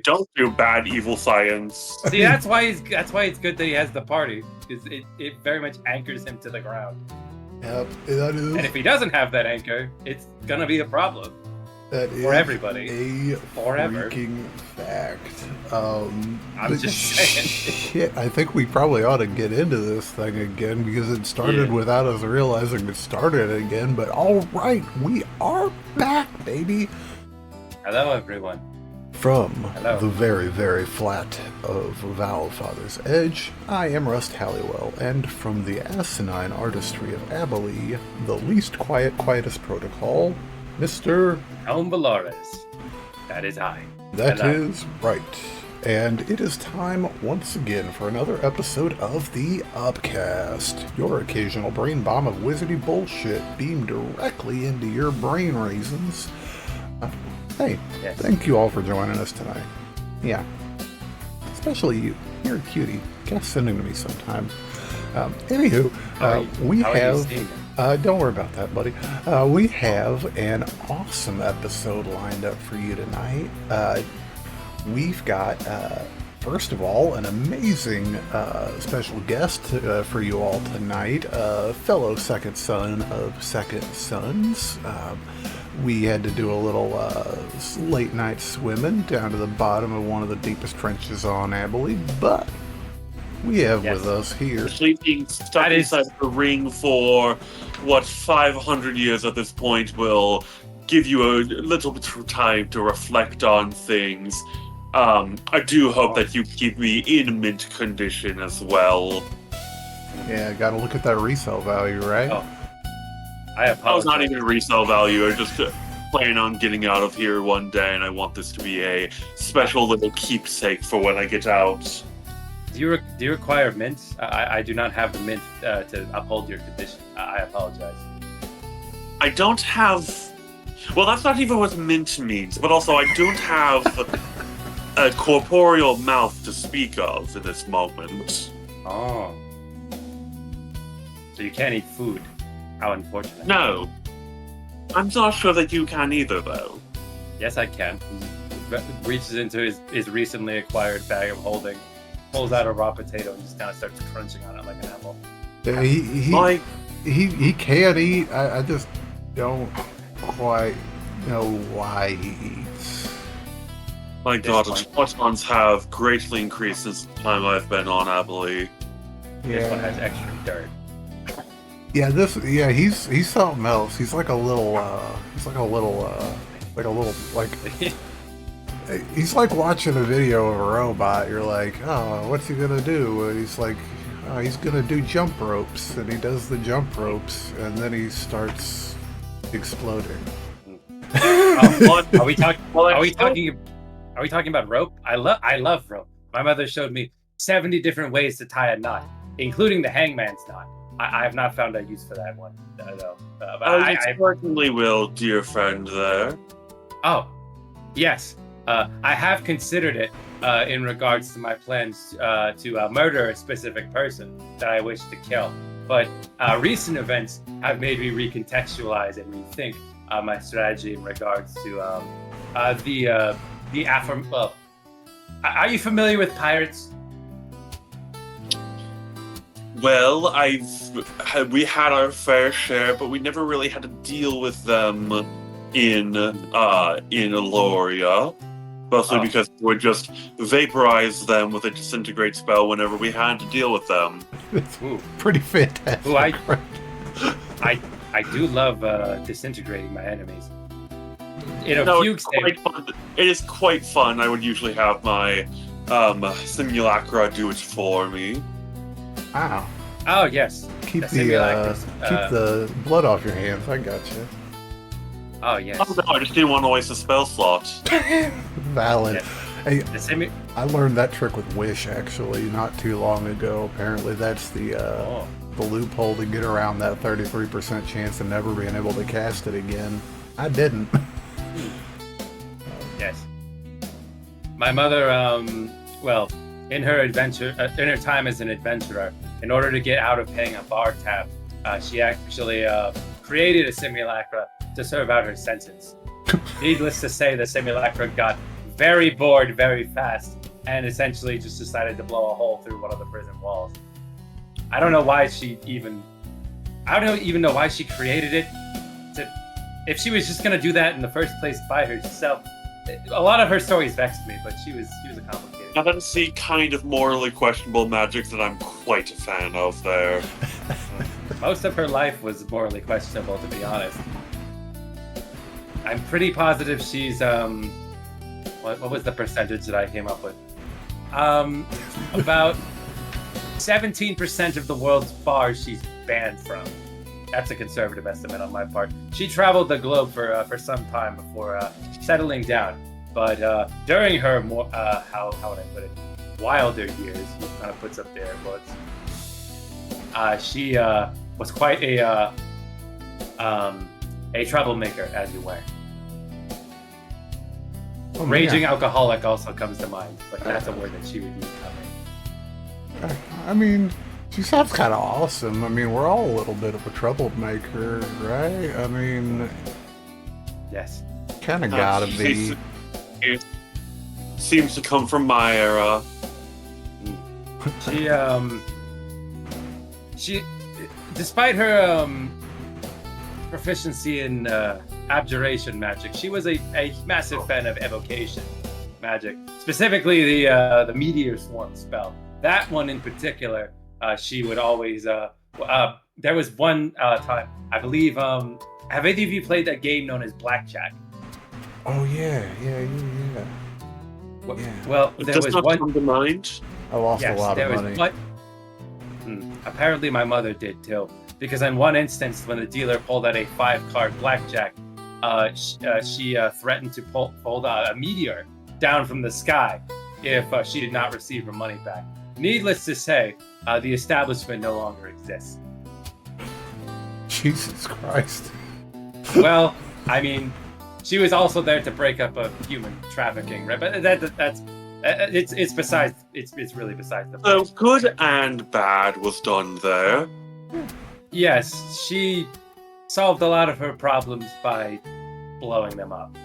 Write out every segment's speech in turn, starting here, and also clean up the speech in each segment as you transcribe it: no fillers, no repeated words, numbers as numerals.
don't do bad evil science. See, that's why it's good that he has the party, because it very much anchors him to the ground. Yep, that is. And if he doesn't have that anchor, it's gonna be a problem. That for is everybody. a Forever. freaking fact. I'm just saying. Shit, I think we probably ought to get into this thing again because it started without us realizing it started again. But all right, we are back, baby. Hello, everyone. From the very, very flat of Valfather's Edge, I am Rust Halliwell, and from the asinine artistry of Abhaile, the least quietest protocol, Mr. Tome Volarus. That is I. That is right. And it is time once again for another episode of the UpCast, your occasional brain bomb of wizardy bullshit beamed directly into your brain raisins. Hey, thank you all for joining us tonight. Yeah, especially you. You're a cutie. Get sending to me sometime. Anywho, we have... don't worry about that, buddy. We have an awesome episode lined up for you tonight. We've got, first of all, an amazing special guest for you all tonight, fellow second son of second sons. We had to do a little late night swimming down to the bottom of one of the deepest trenches on Abhaile, but we have with us here. Sleeping stuck inside the ring for, 500 years at this point will give you a little bit of time to reflect on things. I do hope that you keep me in mint condition as well. Yeah, gotta look at that resale value, right? Oh. I apologize. I was not even resale value. I just plan on getting out of here one day, and I want this to be a special little keepsake for when I get out. Do you require mint? I do not have the mint to uphold your condition. I apologize. I don't have... Well, that's not even what mint means, but also I don't have a corporeal mouth to speak of in this moment. Oh. So you can't eat food. How unfortunate. No. I'm not sure that you can either, though. Yes, I can. He reaches into his recently acquired bag of holding, pulls out a raw potato, and just kind of starts crunching on it like an apple. Yeah, he can eat. I just don't quite know why he eats. My god, Spartans have greatly increased since the time I've been on Abhaile. This one has extra dirt. Yeah, he's something else. He's like a little, he's like watching a video of a robot. You're like, oh, what's he gonna do? And he's like, oh, he's gonna do jump ropes, and he does the jump ropes, and then he starts exploding. Are we talking about rope? I love rope. My mother showed me 70 different ways to tie a knot, including the hangman's knot. I have not found a use for that one, though. I certainly will, dear friend there. Oh, yes. I have considered it in regards to my plans to murder a specific person that I wish to kill. But recent events have made me recontextualize and rethink my strategy in regards to the affirm. Well, are you familiar with pirates? Well, we had our fair share, but we never really had to deal with them in Aloria. Mostly because we would just vaporize them with a disintegrate spell whenever we had to deal with them. It's pretty fantastic. Ooh, I do love disintegrating my enemies. It is quite fun. I would usually have my simulacra do it for me. Wow. Oh yes. Keep the blood off your hands. I got you. Oh yes. Oh no, I just didn't want to waste a spell slot. Valid. Yes. Hey, I learned that trick with Wish actually not too long ago. Apparently that's the loophole to get around that 33% chance of never being able to cast it again. I didn't. Yes. My mother, in her time as an adventurer, in order to get out of paying a bar tab, she actually created a simulacra to serve out her sentence. Needless to say, the simulacra got very bored very fast and essentially just decided to blow a hole through one of the prison walls. I don't know why she even... I don't even know why she created it. If she was just going to do that in the first place by herself... A lot of her stories vexed me, but she was a complicated... Now that's the kind of morally questionable magic that I'm quite a fan of there. Most of her life was morally questionable, to be honest. I'm pretty positive she's, what was the percentage that I came up with? About 17% of the world's bars she's banned from. That's a conservative estimate on my part. She traveled the globe for some time before settling down. But during her more, how would I put it, wilder years, he kind of puts up there, but she was quite a troublemaker, as you were. Oh, Raging alcoholic also comes to mind, but that's a word that she would use. I mean, she sounds kind of awesome. I mean, we're all a little bit of a troublemaker, right? I mean, yes, kind of gotta be. It seems to come from my era. She, despite her proficiency in abjuration magic, she was a massive fan of evocation magic, specifically the meteor swarm spell. That one in particular, she would always. There was one time, I believe. Have any of you played that game known as Blackjack? Oh yeah. Well, It there does was not one. come to mind. I lost a lot of money. Apparently, my mother did too. Because in one instance, when the dealer pulled out a 5-card blackjack, she threatened to pull a meteor down from the sky if she did not receive her money back. Needless to say, the establishment no longer exists. Jesus Christ. Well, I mean, she was also there to break up a human trafficking, right? But it's really besides the point. So good and bad was done there. Yes, she solved a lot of her problems by blowing them up.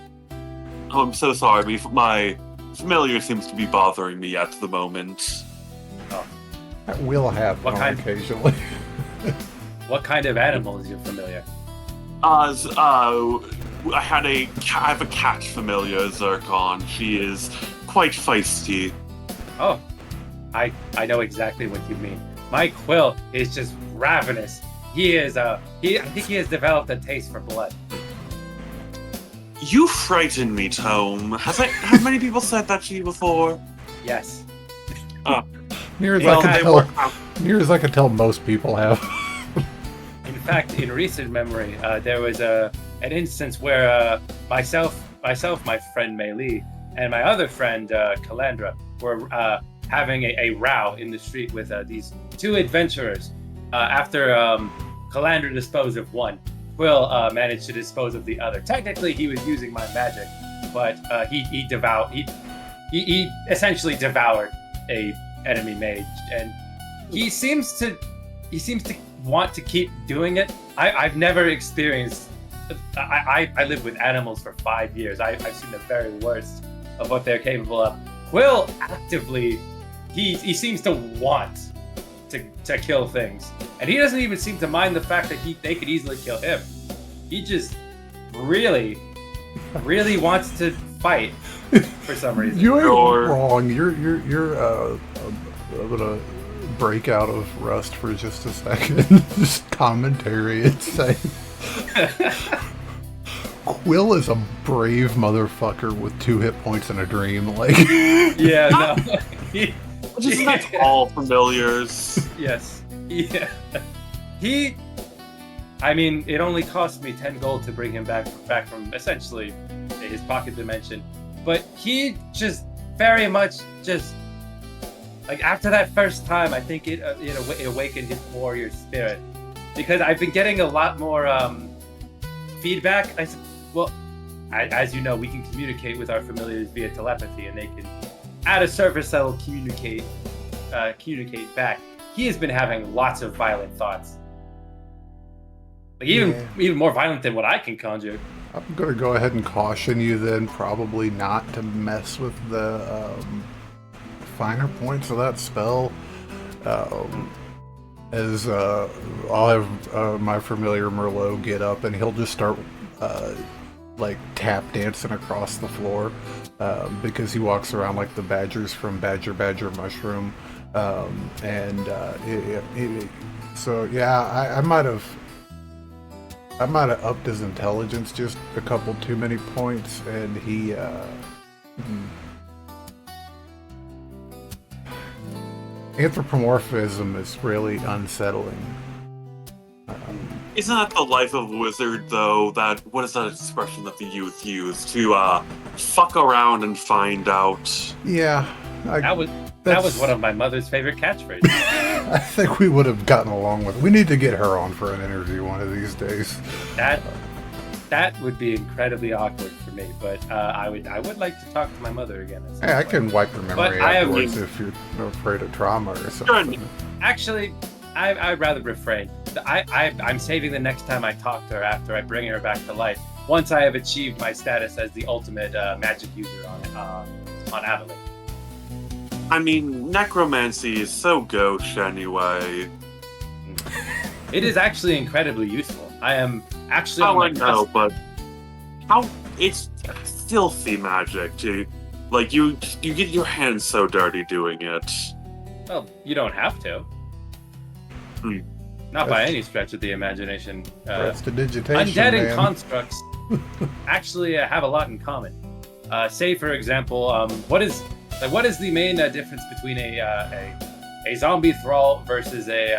Oh, I'm so sorry. My familiar seems to be bothering me at the moment. Oh. That will happen occasionally. What kind of animal is your familiar? I have a cat familiar, Zircon. She is quite feisty. Oh, I know exactly what you mean. My Quill is just ravenous. I think he has developed a taste for blood. You frighten me, Tome. Have many people said that to you before? Yes. Near as I can tell, most people have. In fact, in recent memory, there was an instance where myself, my friend Mei Li, and my other friend Calandra were having a row in the street with these two adventurers. After Calandra disposed of one, Quill managed to dispose of the other. Technically, he was using my magic, but he essentially devoured a enemy mage, and he seems to want to keep doing it. I've never experienced. I lived with animals for 5 years. I've seen the very worst of what they're capable of. Quill actively, he seems to want to kill things, and he doesn't even seem to mind the fact that they could easily kill him. He just really wants to fight for some reason. You ain't wrong. You're I'm gonna break out of Rust for just a second. Just commentary and say Quill is a brave motherfucker with 2 hit points and a dream. Like, yeah, no. Just not all familiars. Yes. Yeah. I mean, it only cost me 10 gold to bring him back from essentially his pocket dimension. But he just very much just, like, after that first time, I think it awakened his warrior spirit. Because I've been getting a lot more feedback. As you know, we can communicate with our familiars via telepathy, and they can, at a surface level, communicate back. He has been having lots of violent thoughts, like even more violent than what I can conjure. I'm going to go ahead and caution you then probably not to mess with the finer points of that spell. As I'll have my familiar Merlot get up and he'll just start like tap dancing across the floor because he walks around like the badgers from Badger Mushroom. So yeah, I might have upped his intelligence just a couple too many points, and he anthropomorphism is really unsettling. Isn't that the life of a wizard, though? What is that expression that the youth use to fuck around and find out? Yeah, that was one of my mother's favorite catchphrases. I think we would have gotten along with. We need to get her on for an interview one of these days. That would be incredibly awkward for me, but I would like to talk to my mother again. Hey, I can wipe your memory afterwards if you're afraid of trauma or something. Actually, I'd rather refrain. I'm saving the next time I talk to her after I bring her back to life. Once I have achieved my status as the ultimate magic user on Abhaile. I mean, necromancy is so gauche anyway. It is actually incredibly useful. I am actually. Oh, I know, but how? It's filthy magic, dude. Like you get your hands so dirty doing it. Well, you don't have to. Not by any stretch of the imagination. Prestidigitation, undead man. and constructs actually have a lot in common. Say, for example, what is the main difference between a zombie thrall versus a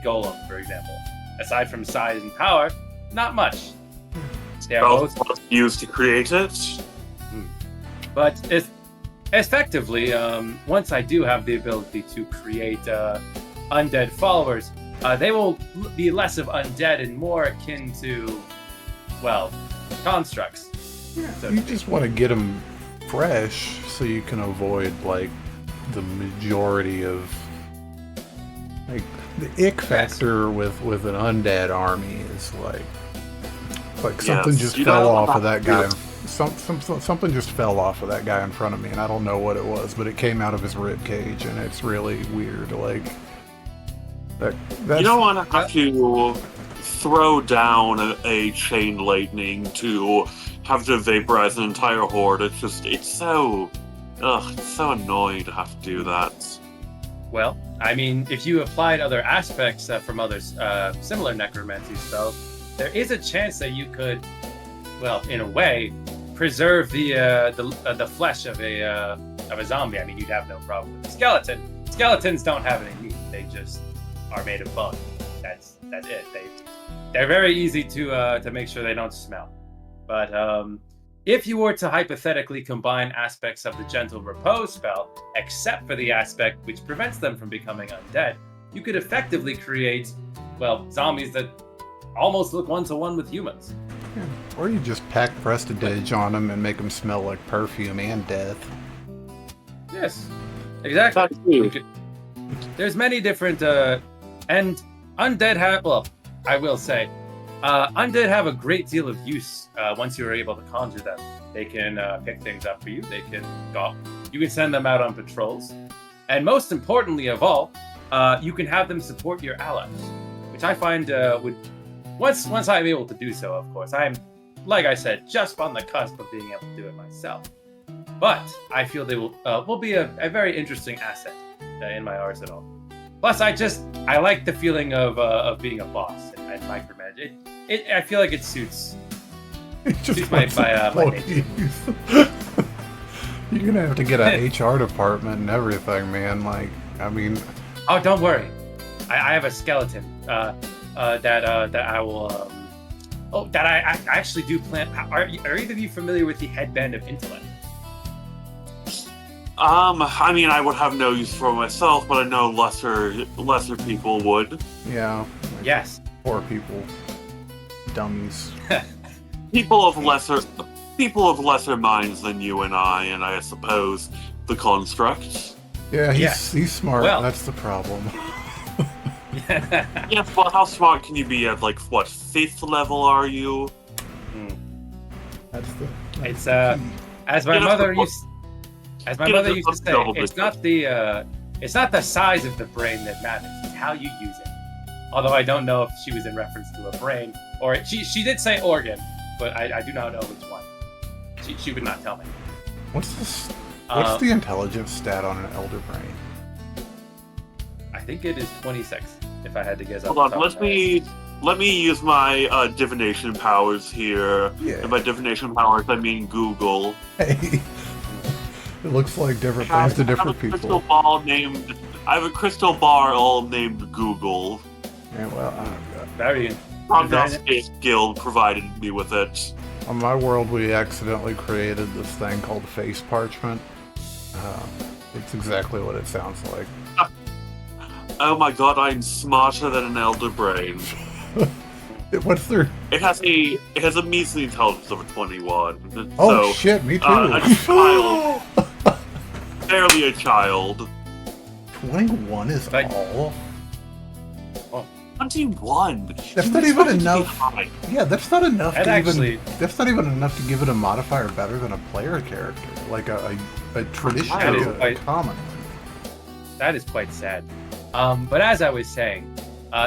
golem, for example? Aside from size and power, not much. They are both used to create it. But effectively, once I do have the ability to create undead followers, they will be less of undead and more akin to, well, constructs. Yeah, so you just want to get them fresh so you can avoid, like, the majority of, like, the ick factor with an undead army is like something just fell off of that guy. Something just fell off of that guy in front of me, and I don't know what it was, but it came out of his rib cage, and it's really weird. Like, you don't want to have to throw down a chain lightning to have to vaporize an entire horde. It's so annoying to have to do that. Well, I mean, if you applied other aspects from other similar necromancy spells, there is a chance that you could, well, in a way, preserve the flesh of a zombie. I mean, you'd have no problem with a skeleton. Skeletons don't have any meat; they just are made of bone. That's it. They're very easy to make sure they don't smell. But if you were to hypothetically combine aspects of the Gentle Repose spell, except for the aspect which prevents them from becoming undead, you could effectively create, well, zombies that almost look one-to-one with humans. Yeah. Or you just pack Prestidige on them and make them smell like perfume and death. Yes, exactly. There's many different, and undead have, well, I will say, undead have a great deal of use once you're able to conjure them. They can pick things up for you. They can go. You can send them out on patrols, and most importantly of all, you can have them support your allies, which I find would once I'm able to do so. Of course, I'm, like I said, just on the cusp of being able to do it myself. But I feel they will be a very interesting asset in my arsenal. Plus, I like the feeling of being a boss and micromanage. I feel like it suits my nature. You're gonna have to get an HR department and everything, man. Like, I mean, oh, don't worry, I have a skeleton that I will. That I actually do plan. Are either of you familiar with the headband of intellect? I mean, I would have no use for myself, but I know lesser people would. Yeah. Yes. Poor people. Dummies. People of lesser minds than you and I suppose the constructs. Yeah, he's smart. Well, that's the problem. Yes, well, how smart can you be at, like, what, 5th level are you? That's the. It's the key. as my Yeah, mother that's used as my Yeah, mother that's used to say, double it's not the size of the brain that matters, it's how you use it. Although I don't know if she was in reference to a brain, or she did say organ, but I do not know which one. She would not tell me. What's the intelligence stat on an elder brain? I think it is 26, if I had to guess. Hold on, let me use my divination powers here. Yeah. And by divination powers, I mean Google. Hey, it looks like different things to different people. I have a crystal ball named Google. Yeah, well, Very. Prognosticator Guild provided me with it. on my world, we accidentally created this thing called face parchment. It's exactly what it sounds like. Oh my god, I'm smarter than an elder brain. What's their? It has a measly intelligence of a 21. Oh so, shit, me too. A child. Barely a child. 21 is Like- all. 21. That's not You're even supposed to be enough. high. Yeah, that's not enough That to actually- even. That's not even enough to give it a modifier better than a player character, like a traditional That is quite- common. That is quite sad. But as I was saying,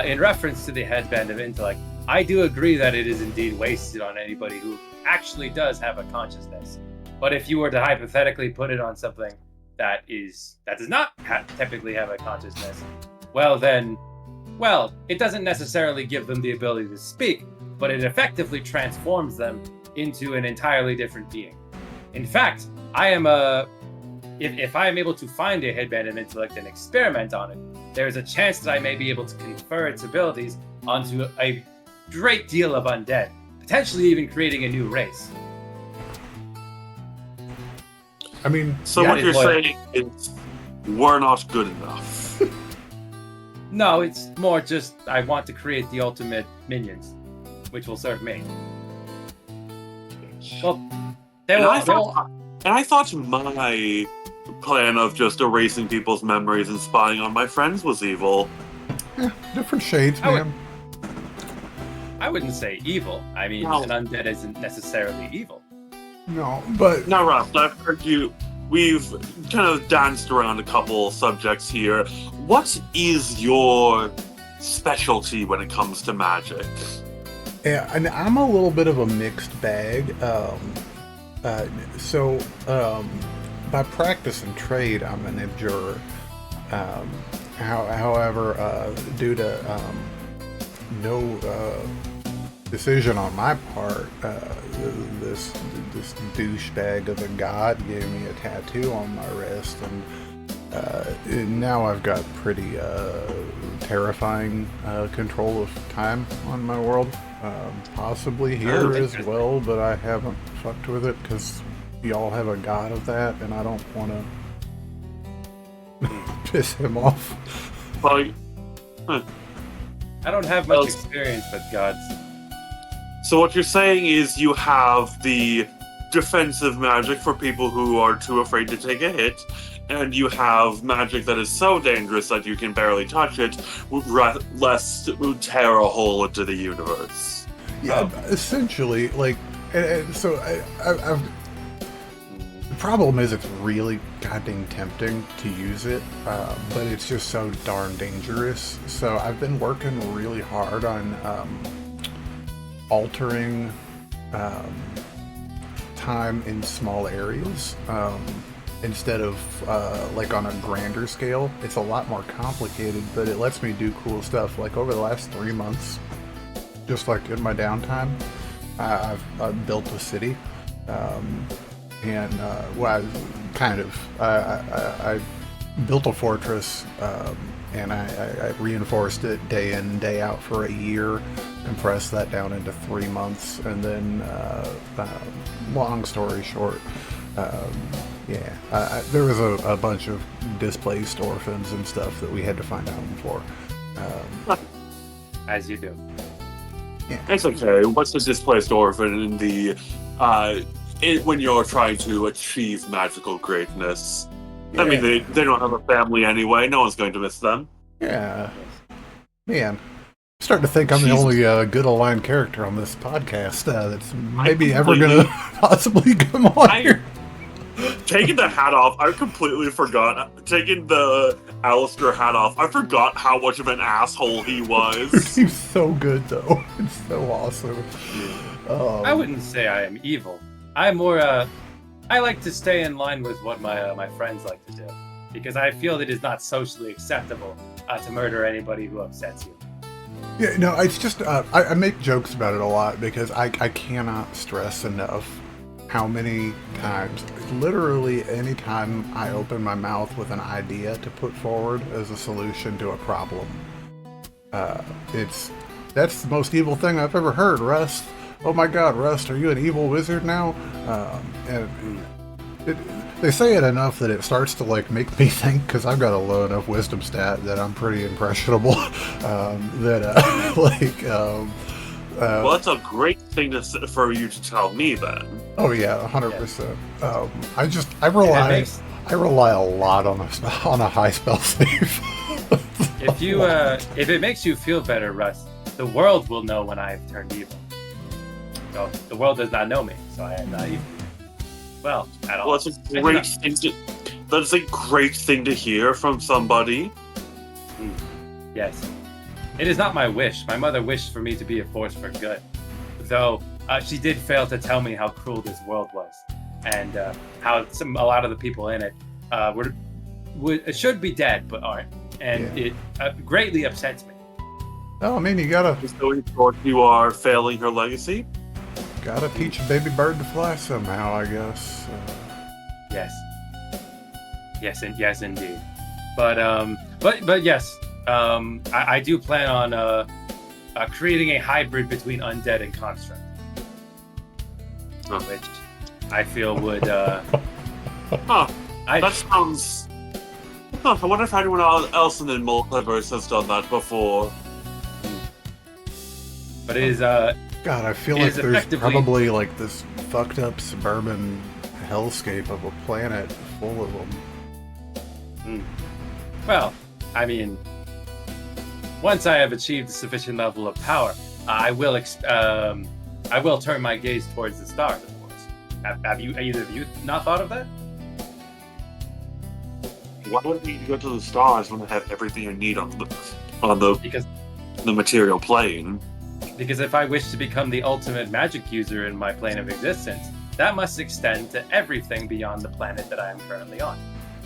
in reference to the headband of intellect, I do agree that it is indeed wasted on anybody who actually does have a consciousness. But if you were to hypothetically put it on something that does not typically have a consciousness, well, it doesn't necessarily give them the ability to speak, but it effectively transforms them into an entirely different being. In fact, if I am able to find a headband of intellect and experiment on it, there is a chance that I may be able to confer its abilities onto a great deal of undead, potentially even creating a new race. I mean, So Yeah, what it you're was- saying is we're not good enough. No, it's more just I want to create the ultimate minions, which will serve me. Well, And I thought my plan of just erasing people's memories and spying on my friends was evil. different shades, I would- man. I wouldn't say evil. I mean, No. an undead isn't necessarily evil. No, but Now, Russ, I've heard you. We've kind of danced around a couple subjects here. What is your specialty when it comes to magic? yeah, and I'm a little bit of a mixed bag. By practice and trade, I'm an abjurer. However, due to no decision on my part, this douchebag of a god gave me a tattoo on my wrist, and now I've got pretty terrifying control of time on my world. Possibly here as well, but I haven't fucked with it because y'all have a god of that, and I don't want to piss him off. Well, I don't have much experience with gods. so what you're saying is you have the defensive magic for people who are too afraid to take a hit, and you have magic that is so dangerous that you can barely touch it, lest it would tear a hole into the universe. Yeah, essentially, like, so I've. The problem is it's really goddamn tempting to use it, but it's just so darn dangerous. So I've been working really hard on altering time in small areas instead of like on a grander scale. It's a lot more complicated, but it lets me do cool stuff. Like over the last 3 months, just like in my downtime, I've built a city. I built a fortress, and I reinforced it day in and day out for a year, compressed that down into 3 months, and then, long story short, there was a bunch of displaced orphans and stuff that we had to find a home for. As you do. It's okay. What's the displaced orphan in the when you're trying to achieve magical greatness? I mean, they don't have a family anyway. No one's going to miss them. Yeah, man. Starting to think I'm the Jesus. only good aligned character on this podcast that's maybe ever going to possibly come on here. Taking the hat off, I completely forgot. Taking the Alistair hat off, I forgot how much of an asshole he was. He's so good, though. It's so awesome. I wouldn't say I am evil. I'm more, I like to stay in line with what my friends like to do. Because I feel it is not socially acceptable to murder anybody who upsets you. Yeah, no, it's just, I make jokes about it a lot because I cannot stress enough how many times, literally any time I open my mouth with an idea to put forward as a solution to a problem, that's the most evil thing I've ever heard, Rust. Oh my god, Rust, are you an evil wizard now? They say it enough that it starts to like make me think, because I've got a low enough wisdom stat that I'm pretty impressionable. Well, that's a great thing for you to tell me then. Oh yeah, 100%. I rely a lot on a high spell save. If it makes you feel better, Russ, the world will know when I've turned evil. So the world does not know me, so I am not evil. Well, at all. Well, that's a great thing to hear from somebody. Yes. It is not my wish. My mother wished for me to be a force for good. Though she did fail to tell me how cruel this world was. And how a lot of the people in it should be dead, but aren't. And it greatly upsets me. Oh, I mean, you gotta... So you thought you are failing her legacy? Gotta teach a baby bird to fly somehow, I guess. Yes. Yes, indeed. But yes, I do plan on creating a hybrid between undead and construct, which I feel would. That sounds. I wonder if anyone else in the multiverse has done that before. But it is God, I feel like there's probably like this fucked up suburban hellscape of a planet full of them. Well, I mean, once I have achieved a sufficient level of power, I will turn my gaze towards the stars, of course. Have either of you not thought of that? Why would you go to the stars when I have everything I need on the material plane? Because if I wish to become the ultimate magic user in my plane of existence, that must extend to everything beyond the planet that I am currently on.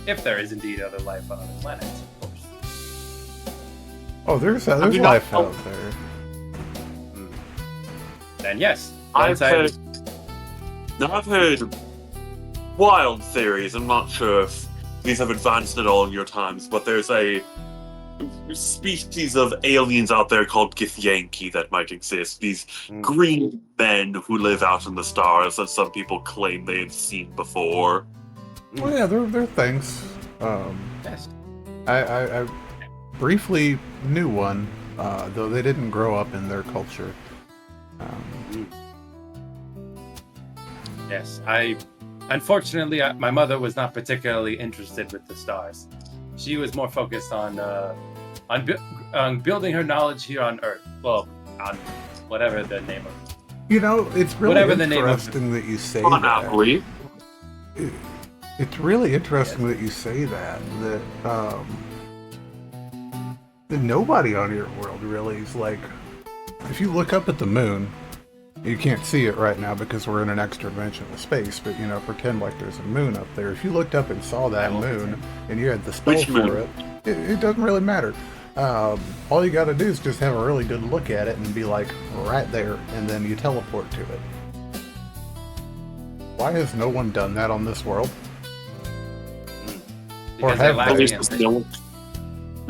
If there is indeed other life on other planets, of course. Oh, there's life out there. Then yes. I've heard wild theories. I'm not sure if these have advanced at all in your times, but there's a species of aliens out there called Githyanki that might exist. These green men who live out in the stars that some people claim they have seen before. Well, yeah, they're things. Yes. I briefly knew one, though they didn't grow up in their culture. Yes, unfortunately, my mother was not particularly interested with the stars. She was more focused on building her knowledge here on Earth. Well, on whatever the name of it. You know, it's really interesting that you say that. It's really interesting that you say that nobody on your world really is like... If you look up at the moon, you can't see it right now because we're in an extra dimensional space, but, you know, pretend like there's a moon up there. If you looked up and saw that moon, and you had the spell for it, it doesn't really matter. All you gotta do is just have a really good look at it and be like, right there, and then you teleport to it. Why has no one done that on this world? Or have maybe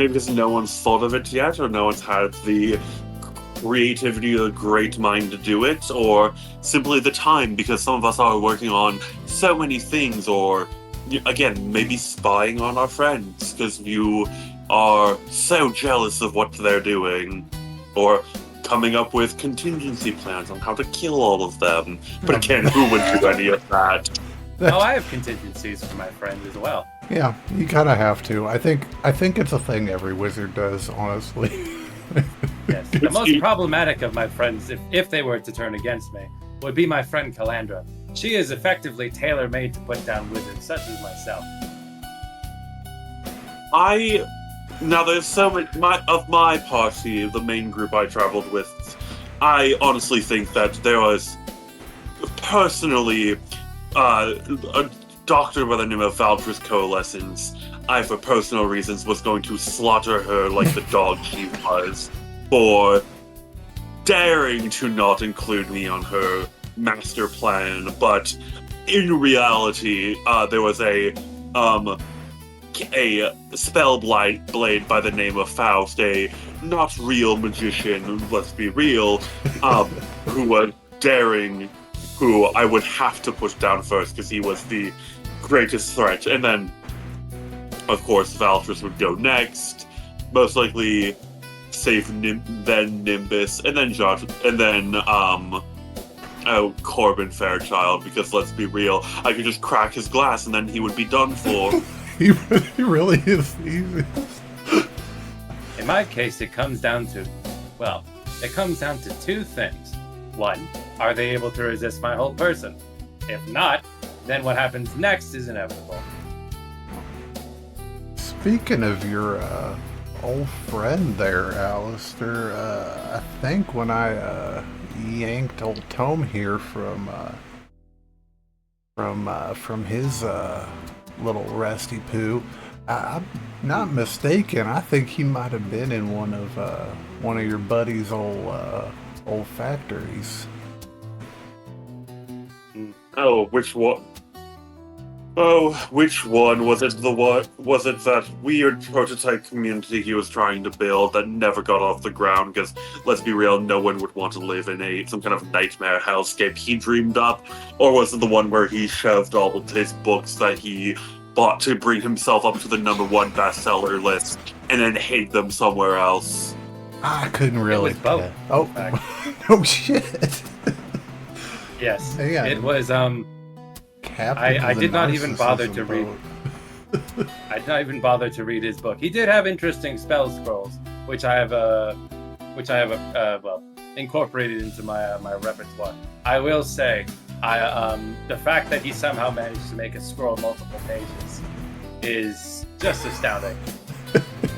because no one's thought of it yet, or no one's had the creativity or the great mind to do it, or simply the time, because some of us are working on so many things, or again, maybe spying on our friends because you are so jealous of what they're doing, or coming up with contingency plans on how to kill all of them. But again, who would do any of that? Oh, I have contingencies for my friends as well. Yeah, you kind of have to. I think it's a thing every wizard does, honestly. Yes, the most problematic of my friends, if they were to turn against me, would be my friend Calandra. She is effectively tailor-made to put down wizards such as myself. Now there's so many of my party, the main group I traveled with. I honestly think that there was personally a doctor by the name of Valtris Coalescence. I, for personal reasons, was going to slaughter her like the dog she was for daring to not include me on her master plan. But in reality, there was a spell blade by the name of Faust, a not real magician, let's be real, who was daring, who I would have to push down first because he was the greatest threat. And then, of course, Valtris would go next, most likely save then Nimbus, and then Josh, and then Corbin Fairchild, because let's be real, I could just crack his glass and then he would be done for. He really is the easiest. In my case, it comes down to two things. One, are they able to resist my whole person? If not, then what happens next is inevitable. Speaking of your old friend there, Alistair, I think when I yanked old Tome here from his little resty poo, I'm not mistaken, I think he might have been in one of your buddy's old factories. Oh, which one? Oh, which one? Was it that weird prototype community he was trying to build that never got off the ground? Because, let's be real, no one would want to live in some kind of nightmare hellscape he dreamed up. Or was it the one where he shoved all of his books that he bought to bring himself up to the #1 bestseller list and then hid them somewhere else? I couldn't really. It was both. Oh, no shit. Yes, yeah. It was. I did not even bother to read. I did not even bother to read his book. He did have interesting spell scrolls, which I have incorporated into my repertoire. I will say, the fact that he somehow managed to make a scroll multiple pages is just astounding.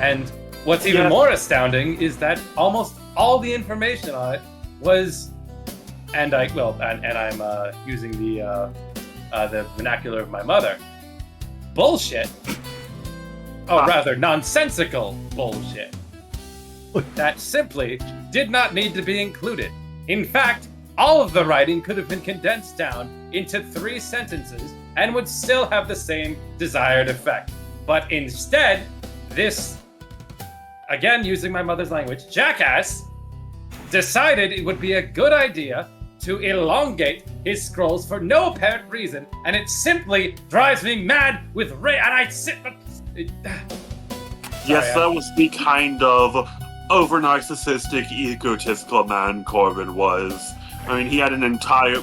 And what's even more astounding is that almost all the information on it was, and I'm using the vernacular of my mother, bullshit. Rather nonsensical bullshit. That simply did not need to be included. In fact, all of the writing could have been condensed down into 3 sentences and would still have the same desired effect. But instead, this, again using my mother's language, jackass decided it would be a good idea to elongate his scrolls for no apparent reason, and it simply drives me mad with rage. And I sit. Yes, that was the kind of over-narcissistic, egotistical man Corbin was. I mean, he had an entire.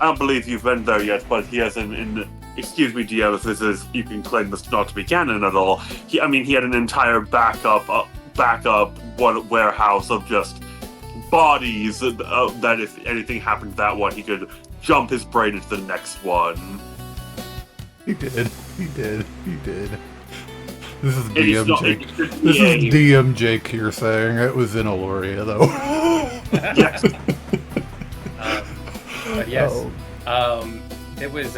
I don't believe you've been there yet, but he has excuse me, DM, if this is, you can claim this not to be canon at all. He had an entire backup warehouse of just bodies that if anything happened to that one, he could jump his brain into the next one. He did. This is DM Jake. This is DM Jake here saying it was in Aloria, though. Yes. But yes, it was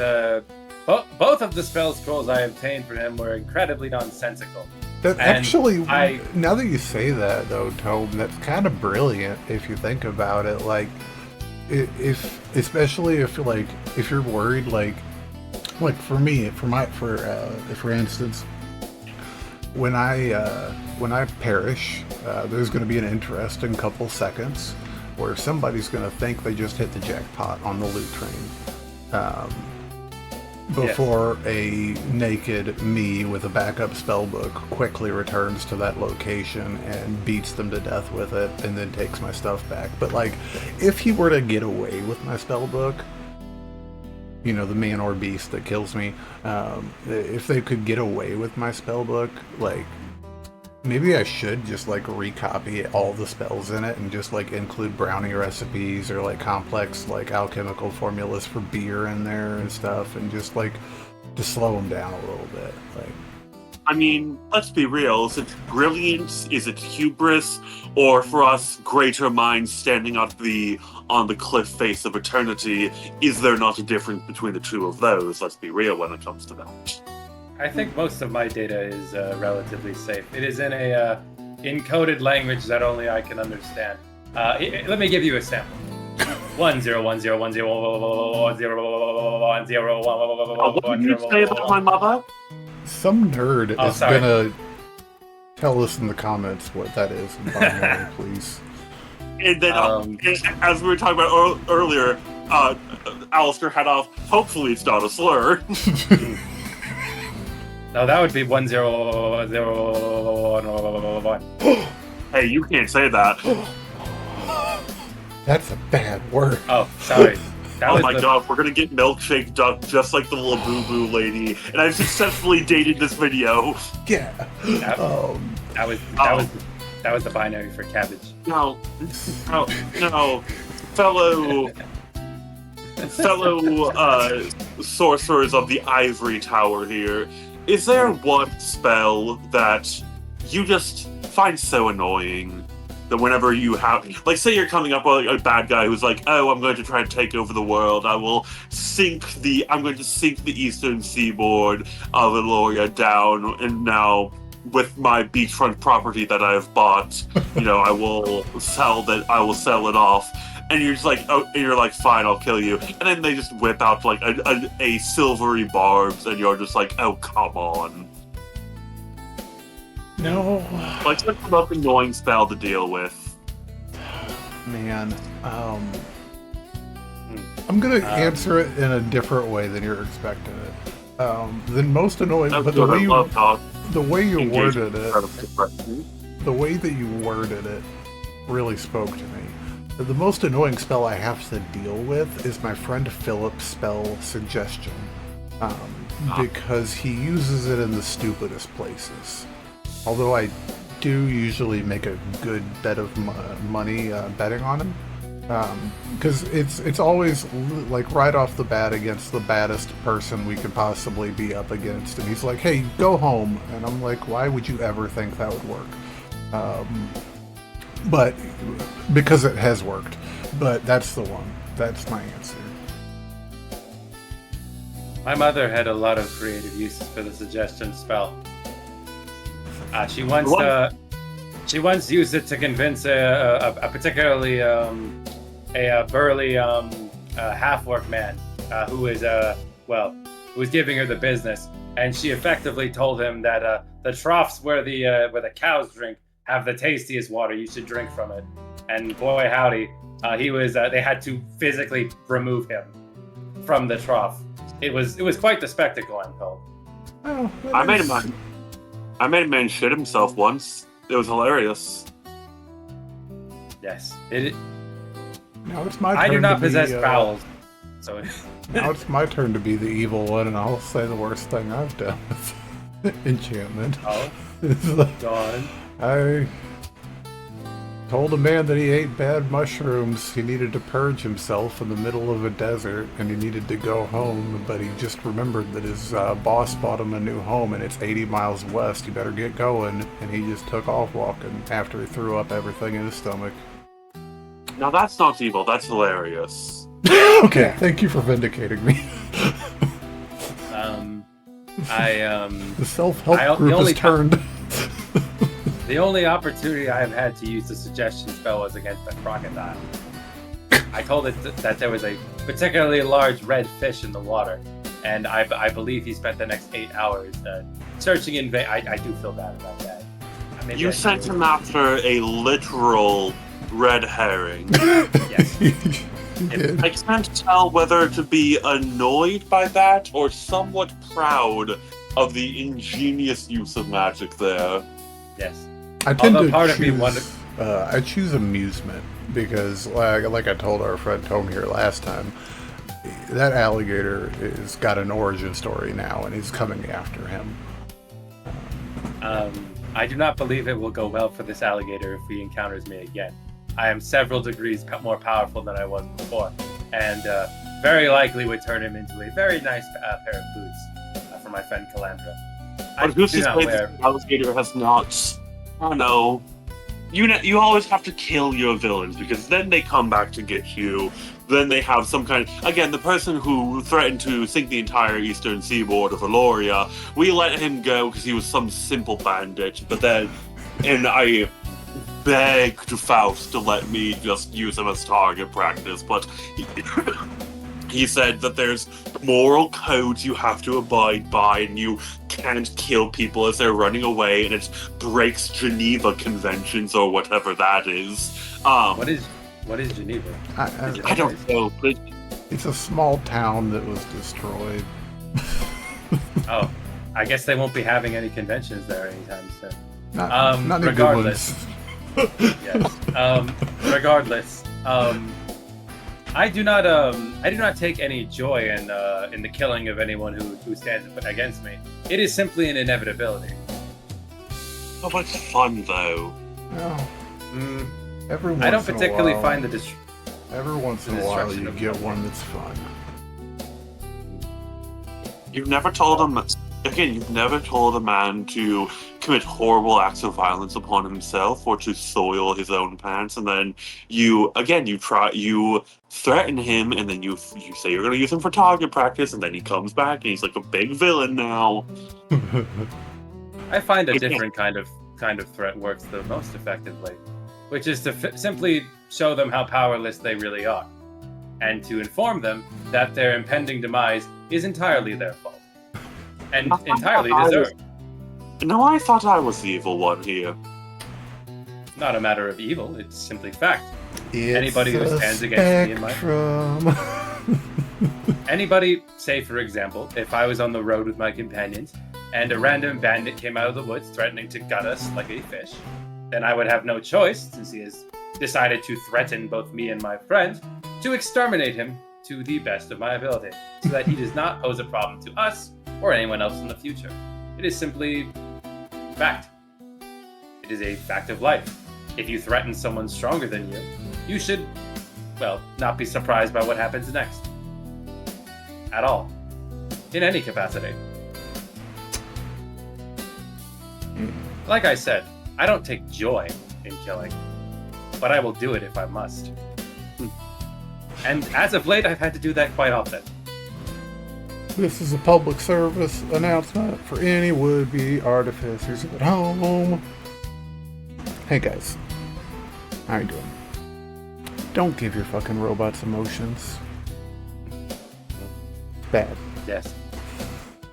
both of the spell scrolls I obtained from him were incredibly nonsensical. Now that you say that, though, Tome, that's kind of brilliant if you think about it. Like, especially if you're worried, like for me, for instance, when I perish, there's going to be an interesting couple seconds where somebody's going to think they just hit the jackpot on the loot train. Before a naked me with a backup spellbook quickly returns to that location and beats them to death with it and then takes my stuff back. But like, if he were to get away with my spellbook, the man or beast that kills me, if they could get away with my spellbook, like, Maybe I should just like recopy all the spells in it and just like include brownie recipes or like complex like alchemical formulas for beer in there and stuff, and just slow them down a little bit. Like, I mean, let's be real. Is it brilliance? Is it hubris? Or for us, greater minds standing on the cliff face of eternity, is there not a difference between the two of those? Let's be real when it comes to that. I think most of my data is relatively safe. It is in a encoded language that only I can understand. Let me give you a sample. 1010101010101010101010101010101010101010101010101010101010101010101010101010101010101010101010101010101010101010101010101010101010101010101010101010101010101010101010 What did you say about my mother? Some nerd is gonna tell us in the comments what that is in binary, please. And then, as we were talking about earlier, Alistair had off, hopefully it's not a slur. No, that would be 100101. Hey, you can't say that. That's a bad word. Oh, sorry. Oh my god, we're gonna get milkshake duck just like the Labubu lady, and I've successfully dated this video. Yeah. That was the binary for cabbage. No, fellow sorcerers of the Ivory Tower here. Is there one spell that you just find so annoying that whenever you have, like, say you're coming up with a bad guy who's like, oh, I'm going to try and take over the world. I'm going to sink the eastern seaboard of Eloria down, and now with my beachfront property that I've bought, I will sell it off. And you're just like, oh, and you're like, fine, I'll kill you. And then they just whip out like a silvery barbs, and you're just like, oh, come on. No. Like, what's the most annoying spell to deal with? Man, I'm gonna answer it in a different way than you're expecting it. The most annoying, but the way you worded it really spoke to me. The most annoying spell I have to deal with is my friend Philip's spell Suggestion, because he uses it in the stupidest places. Although I do usually make a good bet of money betting on him, because it's always like right off the bat against the baddest person we could possibly be up against, and he's like, hey, go home, and I'm like, why would you ever think that would work? But because it has worked. But that's the one. That's my answer. My mother had a lot of creative uses for the Suggestion spell. She once used it to convince a particularly burly half-orc man who was giving her the business, and she effectively told him that the troughs where the cows drink have the tastiest water. You should drink from it. And boy howdy, they had to physically remove him from the trough. It was quite the spectacle, I'm told. Oh, I made a man shit himself once. It was hilarious. Yes. Now it's my turn. I do not possess bowels. So now it's my turn to be the evil one, and I'll say the worst thing I've done with enchantment. Oh, gone. I told a man that he ate bad mushrooms. He needed to purge himself in the middle of a desert, and he needed to go home, but he just remembered that his boss bought him a new home, and it's 80 miles west. He better get going, and he just took off walking after he threw up everything in his stomach. Now that's not evil, that's hilarious. Okay, thank you for vindicating me. The self-help group has turned. The only opportunity I have had to use the Suggestion spell was against a crocodile. I told it that there was a particularly large red fish in the water, and I believe he spent the next 8 hours searching in vain. I do feel bad about that. You sent him after a literal red herring. Yes. I can't tell whether to be annoyed by that or somewhat proud of the ingenious use of magic there. Yes. I choose amusement because, like I told our friend Tome here last time, that alligator has got an origin story now, and he's coming after him. I do not believe it will go well for this alligator if he encounters me again. I am several degrees more powerful than I was before, and very likely would turn him into a very nice pair of boots for my friend Calandra. But who's to say the alligator has not? I don't know. You always have to kill your villains because then they come back to get you. Then they have some kind of... Again, the person who threatened to sink the entire eastern seaboard of Valoria, we let him go because he was some simple bandit. But then, and I begged Faust to let me just use him as target practice, but he said that there's moral codes you have to abide by, and you can't kill people as they're running away, and it breaks Geneva Conventions or whatever that is. What is Geneva? I don't know. But it's a small town that was destroyed. Oh, I guess they won't be having any conventions there anytime soon. Not regardless. Yes. Regardless. I do not take any joy in the killing of anyone who stands against me. It is simply an inevitability. Oh, but it's fun though. No. I don't particularly find every once in a while you get one that's fun. You've never told him. Again, you've never told a man to commit horrible acts of violence upon himself or to soil his own pants, and then you threaten him, and then you say you're going to use him for target practice, and then he comes back and he's like a big villain now. I find a different kind of threat works the most effectively, which is to simply show them how powerless they really are, and to inform them that their impending demise is entirely their fault. And entirely deserved. No, I thought I was the evil one here. Not a matter of evil, it's simply fact. It's anybody who stands against me in my... Anybody, say for example, if I was on the road with my companions, and a random bandit came out of the woods threatening to gut us like a fish, then I would have no choice, since he has decided to threaten both me and my friend, to exterminate him to the best of my ability, so that he does not pose a problem to us or anyone else in the future. It is simply fact. It is a fact of life. If you threaten someone stronger than you, you should, well, not be surprised by what happens next. At all. In any capacity. Like I said, I don't take joy in killing, but I will do it if I must. And as of late, I've had to do that quite often. This is a public service announcement for any would-be artificers at home. Hey guys, how you doing? Don't give your fucking robots emotions. Bad. Yes.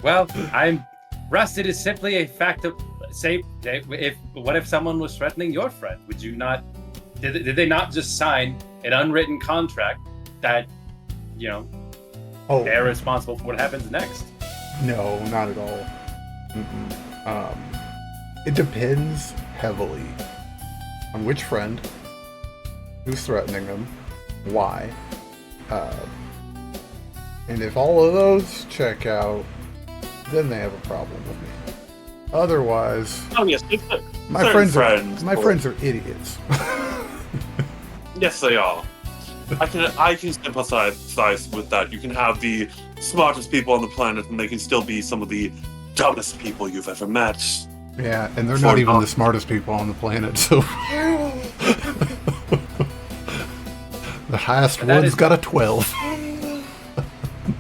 Well, Rusted is simply a fact of... What if someone was threatening your friend? Would you not... Did they not just sign an unwritten contract that, they're responsible for what happens next? No, not at all. It depends heavily on which friend, who's threatening them, why, and if all of those check out, then they have a problem with me. Otherwise, yes, my friends are idiots. Yes, they are. I can sympathize with that. You can have the smartest people on the planet, and they can still be some of the dumbest people you've ever met. Yeah, and they're not even the smartest people on the planet, so... The highest one's got a 12.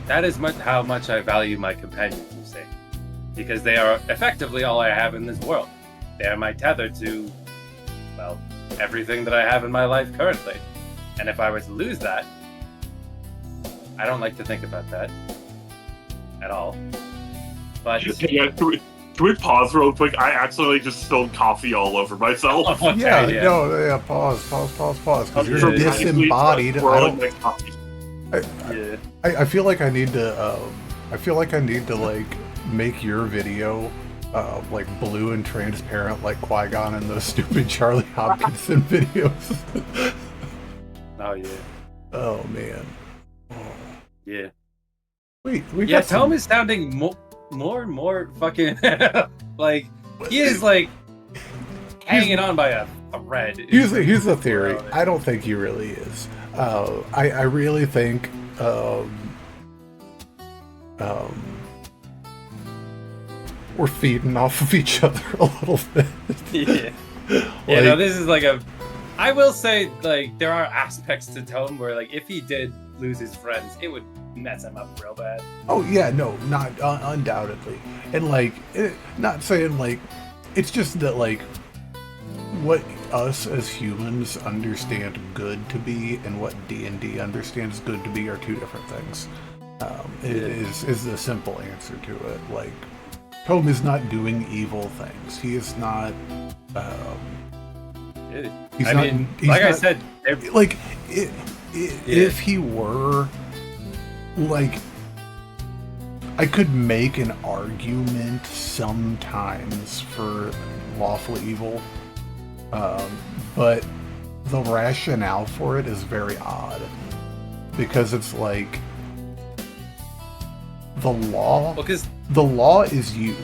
That is how much I value my companions, you see. Because they are effectively all I have in this world. They are my tether to, well, everything that I have in my life currently. And if I were to lose that, I don't like to think about that at all. But yeah, can we pause real quick? I accidentally just spilled coffee all over myself. Oh, okay, pause. Because you're disembodied. I feel like I need to. Like make your video like blue and transparent, like Qui-Gon in those stupid Charlie Hopkinson videos. Oh yeah. Oh man. Oh. Yeah. We Tome is sounding more and more fucking like he is like hanging on by a thread. Here's the theory. I don't think he really is. I really think we're feeding off of each other a little bit. Yeah. Yeah, no, this is like I will say, like, there are aspects to Tome where, like, if he did lose his friends, it would mess him up real bad. Oh, yeah, no, not undoubtedly. And, like, not saying, like, it's just that, like, what us as humans understand good to be and what D&D understands good to be are two different things. Is the simple answer to it. Like, Tome is not doing evil things. He is not. I said, like, if he were, like, I could make an argument sometimes for lawful evil, but the rationale for it is very odd, because it's like the law. Because the law is you.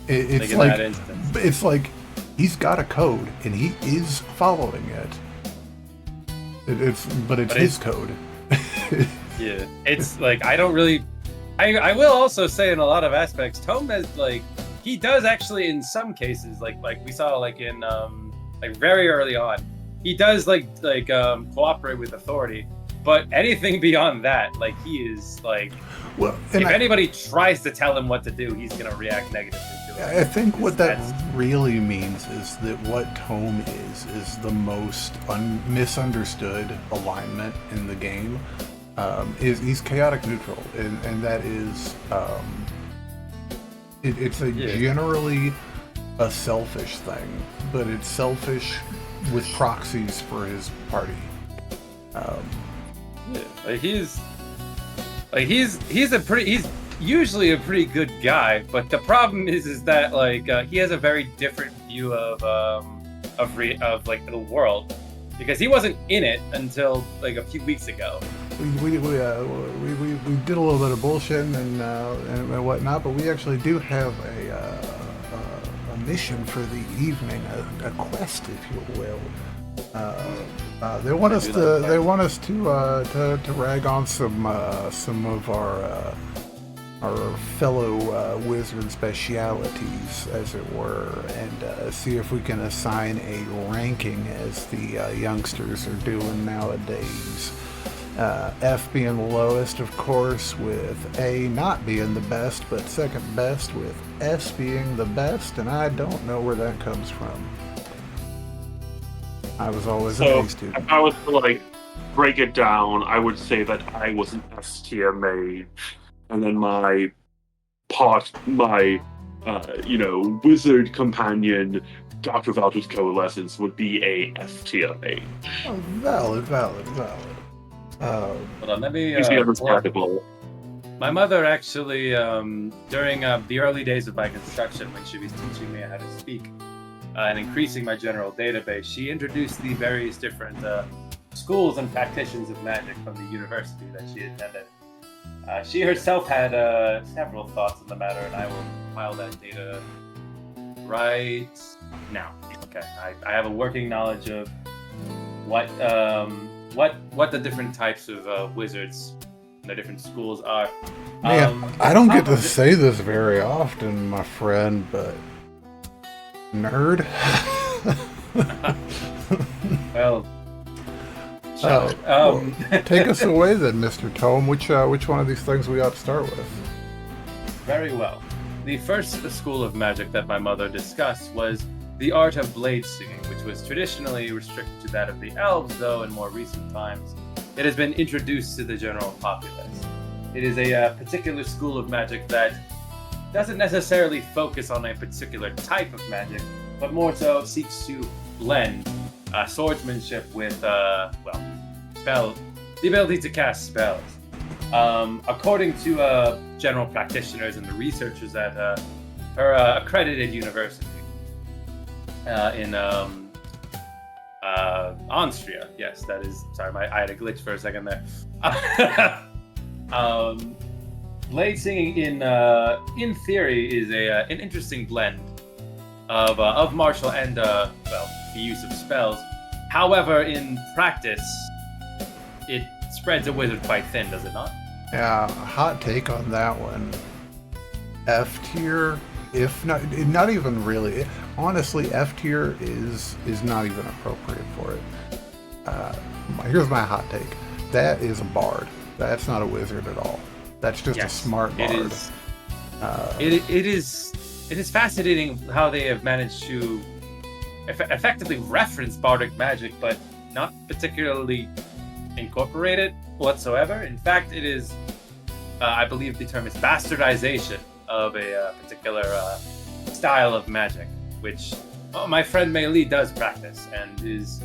It's like it's like he's got a code and he is following it. It's his code. Yeah, it's like I don't really. I will also say in a lot of aspects, Tome has like he does actually in some cases like we saw like in like very early on, he does like cooperate with authority. But anything beyond that, like he is like, well, if anybody tries to tell him what to do, he's gonna react negatively to it. I think what that really means is that what Tome is the most misunderstood alignment in the game. Is he's chaotic neutral, and that is it's generally a selfish thing, but it's selfish with proxies for his party. He's usually a pretty good guy, but the problem is that like he has a very different view of the world, because he wasn't in it until like a few weeks ago. We did a little bit of bullshitting and whatnot, but we actually do have a mission for the evening, a quest, if you will. They want us to rag on some of our fellow wizard specialities, as it were, and see if we can assign a ranking as the youngsters are doing nowadays. F being the lowest, of course, with A not being the best, but second best, with S being the best, and I don't know where that comes from. I was always an A student. If I was to like break it down, I would say that I was an S tier mage, and then my wizard companion, Dr. Valtra's Coalescence, would be a F tier mage. Oh, valid. Hold on, let me. Easy understandable. My mother actually, during the early days of my construction, when she was teaching me how to speak and increasing my general database, she introduced the various different schools and practitioners of magic from the university that she attended. She herself had several thoughts on the matter, and I will file that data right now. Okay, I have a working knowledge of what the different types of wizards and the different schools are. Man, I don't get to say this very often, my friend, but nerd. Well, take us away then, Mr. Tome. Which one of these things we ought to start with? Very well. The first school of magic that my mother discussed was the art of blade singing, which was traditionally restricted to that of the elves, though in more recent times it has been introduced to the general populace. It is a particular school of magic that doesn't necessarily focus on a particular type of magic, but more so seeks to blend swordsmanship with, the ability to cast spells. According to general practitioners and the researchers at her accredited university in Austria. Yes, that is. Sorry, I had a glitch for a second there. Blade singing, in theory, is an interesting blend of martial and the use of spells. However, in practice, it spreads a wizard quite thin, does it not? Yeah, hot take on that one. F tier, if not even really. Honestly, F tier is not even appropriate for it. Here's my hot take. That is a bard. That's not a wizard at all. That's just a smart bard. It is fascinating how they have managed to effectively reference bardic magic, but not particularly incorporate it whatsoever. In fact, it is, I believe the term is bastardization of a particular style of magic, which my friend Mei Li does practice and is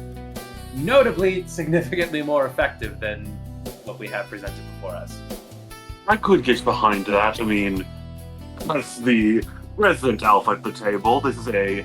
notably significantly more effective than what we have presented before us. I could get behind that. I mean, as the resident elf at the table, this is a,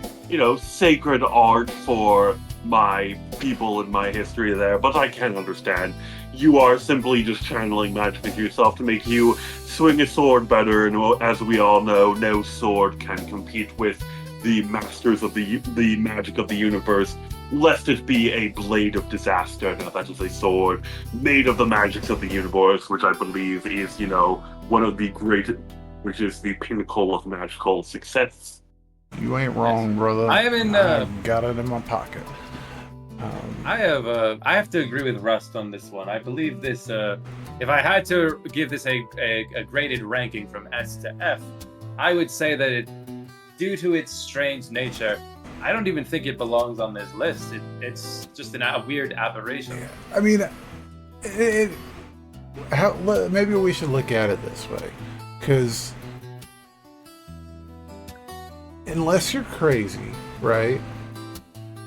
sacred art for my people and my history there, but I can understand. You are simply just channeling magic into yourself to make you swing a sword better, and as we all know, no sword can compete with the masters of the magic of the universe, lest it be a blade of disaster. Now that is a sword made of the magics of the universe, which I believe is, one of the great, which is the pinnacle of magical success. You ain't wrong, brother. I am in. I've got it in my pocket. I have to agree with Rust on this one. I believe this. If I had to give this a graded ranking from S to F, I would say that it, due to its strange nature, I don't even think it belongs on this list. It's just a weird aberration. Yeah. I mean, maybe we should look at it this way, because unless you're crazy, right?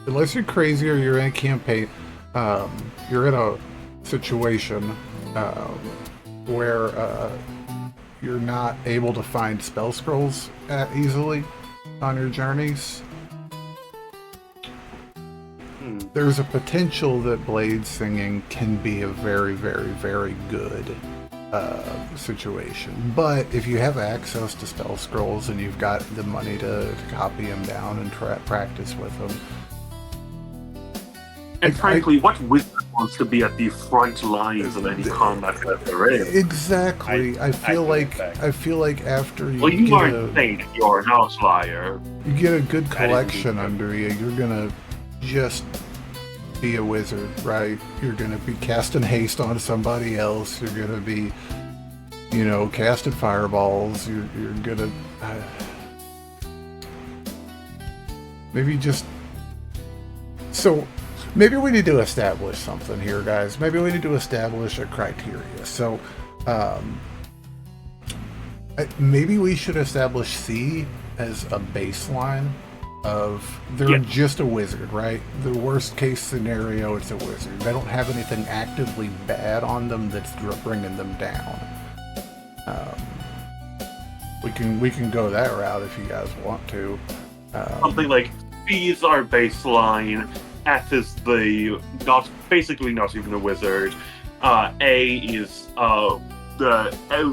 Unless you're crazy or you're in a campaign, you're in a situation where you're not able to find spell scrolls easily on your journeys. There's a potential that blade singing can be a very, very, very good situation. But if you have access to spell scrolls and you've got the money to copy them down and practice with them. And frankly, what wizard wants to be at the front lines of any combat that there is? Exactly. I feel like after you you are insane if you're an outlier. You get a good collection under you, you're gonna just be a wizard, right? You're gonna be casting haste on somebody else. You're gonna be, casting fireballs. You're gonna maybe just so. Maybe we need to establish something here, guys. Maybe we need to establish a criteria. So, maybe we should establish C as a baseline of they're just a wizard, right? The worst case scenario, it's a wizard. They don't have anything actively bad on them that's bringing them down. We can go that route if you guys want to. Something like B is our baseline. F is basically not even a wizard. A is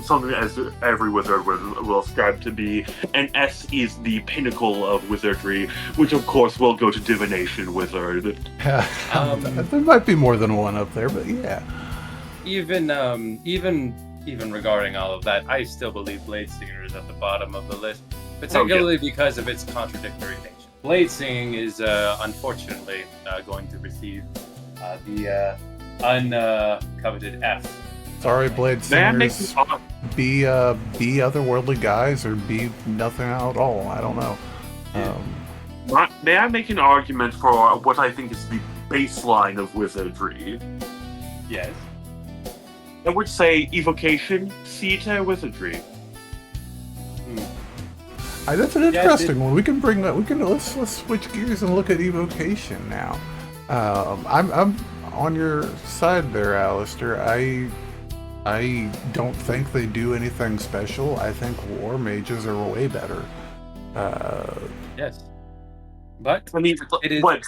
something as every wizard will ascribe to be, and S is the pinnacle of wizardry, which of course will go to divination wizard. There might be more than one up there, but yeah. Even regarding all of that, I still believe Bladesinger is at the bottom of the list, particularly because of its contradictory nature. Blade singing is unfortunately going to receive the uncoveted F. Sorry, Blade singers. Be otherworldly guys or be nothing at all. I don't know. May I make an argument for what I think is the baseline of wizardry? Yes. I would say evocation, C tier wizardry. That's an interesting one. We can bring that. Let's switch gears and look at evocation now. I'm on your side there, Alistair. I don't think they do anything special. I think war mages are way better. Yes, but I mean, it is... what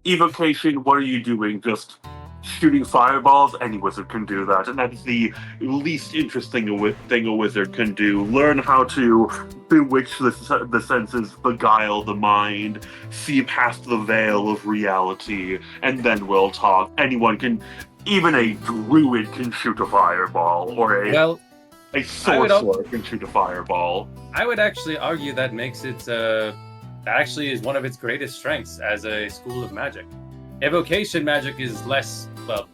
evocation? What are you doing? Just shooting fireballs, any wizard can do that, and that is the least interesting thing a wizard can do. Learn how to bewitch the senses, beguile the mind, see past the veil of reality, and then we'll talk. Anyone can, even a druid can shoot a fireball, or a sorcerer can shoot a fireball. I would actually argue that makes it, actually is one of its greatest strengths as a school of magic. Evocation magic is less, well,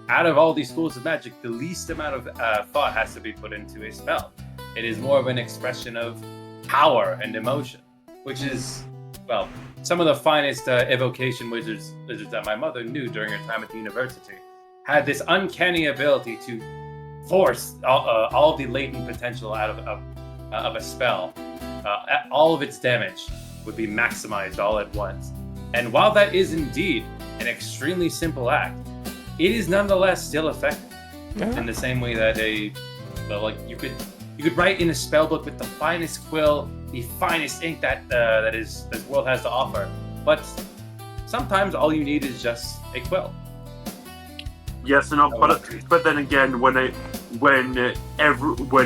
out of all these schools of magic, the least amount of thought has to be put into a spell. It is more of an expression of power and emotion, which is, well, some of the finest evocation wizards that my mother knew during her time at the university had this uncanny ability to force all of the latent potential out of a spell. All of its damage would be maximized all at once. And while that is indeed an extremely simple act, it is nonetheless still effective. Yeah. In the same way that you could write in a spell book with the finest quill, the finest ink that this world has to offer. But sometimes all you need is just a quill. Yes, but then again, when